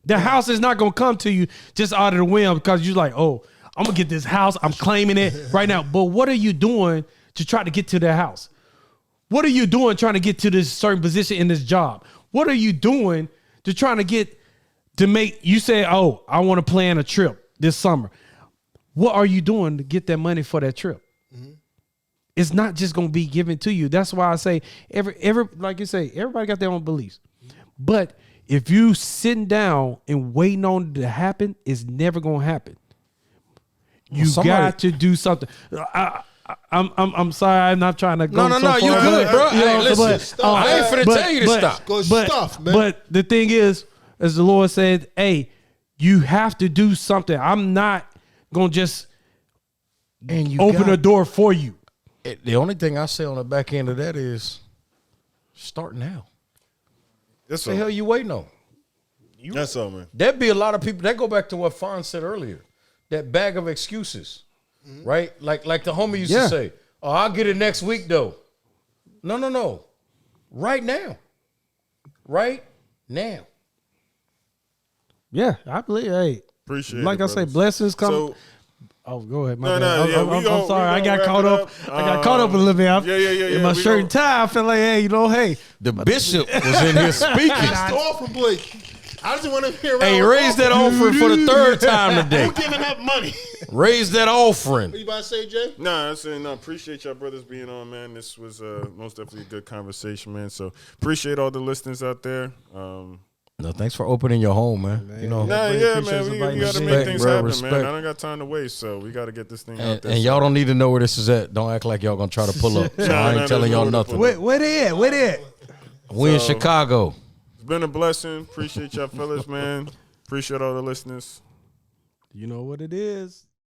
The house is not gonna come to you just out of the whim because you're like, oh, I'm gonna get this house. I'm claiming it right now. But what are you doing to try to get to that house? What are you doing trying to get to this certain position in this job? What are you doing to trying to get to make you say, oh, I want to plan a trip this summer? What are you doing to get that money for that trip? Mm-hmm. It's not just gonna be given to you. That's why I say every like you say, everybody got their own beliefs. But if you sitting down and waiting on it to happen, it's never gonna happen. You got to do something. I'm sorry. I'm not trying to go. No. You good, bro. Hey, listen. I ain't finna tell you to stop. Go stuff, man. But the thing is, as the Lord said, hey, you have to do something. I'm not gonna just open a door for you. The only thing I say on the back end of that is start now. That's what the hell you waiting on? That's all, man. There'd be a lot of people that go back to what Fawn said earlier. That bag of excuses, right? Like the homie used to say, "Oh, I'll get it next week, though." No. Right now. Yeah, I believe. Hey, appreciate like it, I say, blessings come. So, go ahead. I'm sorry. I got caught up. I got caught up a little bit. In my shirt and tie, I feel like, hey, the bishop was in here speaking. That's the offering, Blake. I just want to hear. Hey, raise that offering for the third time today. Who giving up money? Raise that offering. What you about to say, Jay? Nah, I'm saying appreciate y'all brothers being on, man. This was most definitely a good conversation, man. So appreciate all the listeners out there. No, thanks for opening your home, man. You know, man. We got to make things happen, man. I don't got time to waste, so we got to get this thing out there. And y'all don't need to know where this is at. Don't act like y'all gonna try to pull up. So I ain't telling y'all nothing. Where they at? Where they at? We in Chicago. It's been a blessing. Appreciate y'all fellas, man. Appreciate all the listeners. You know what it is.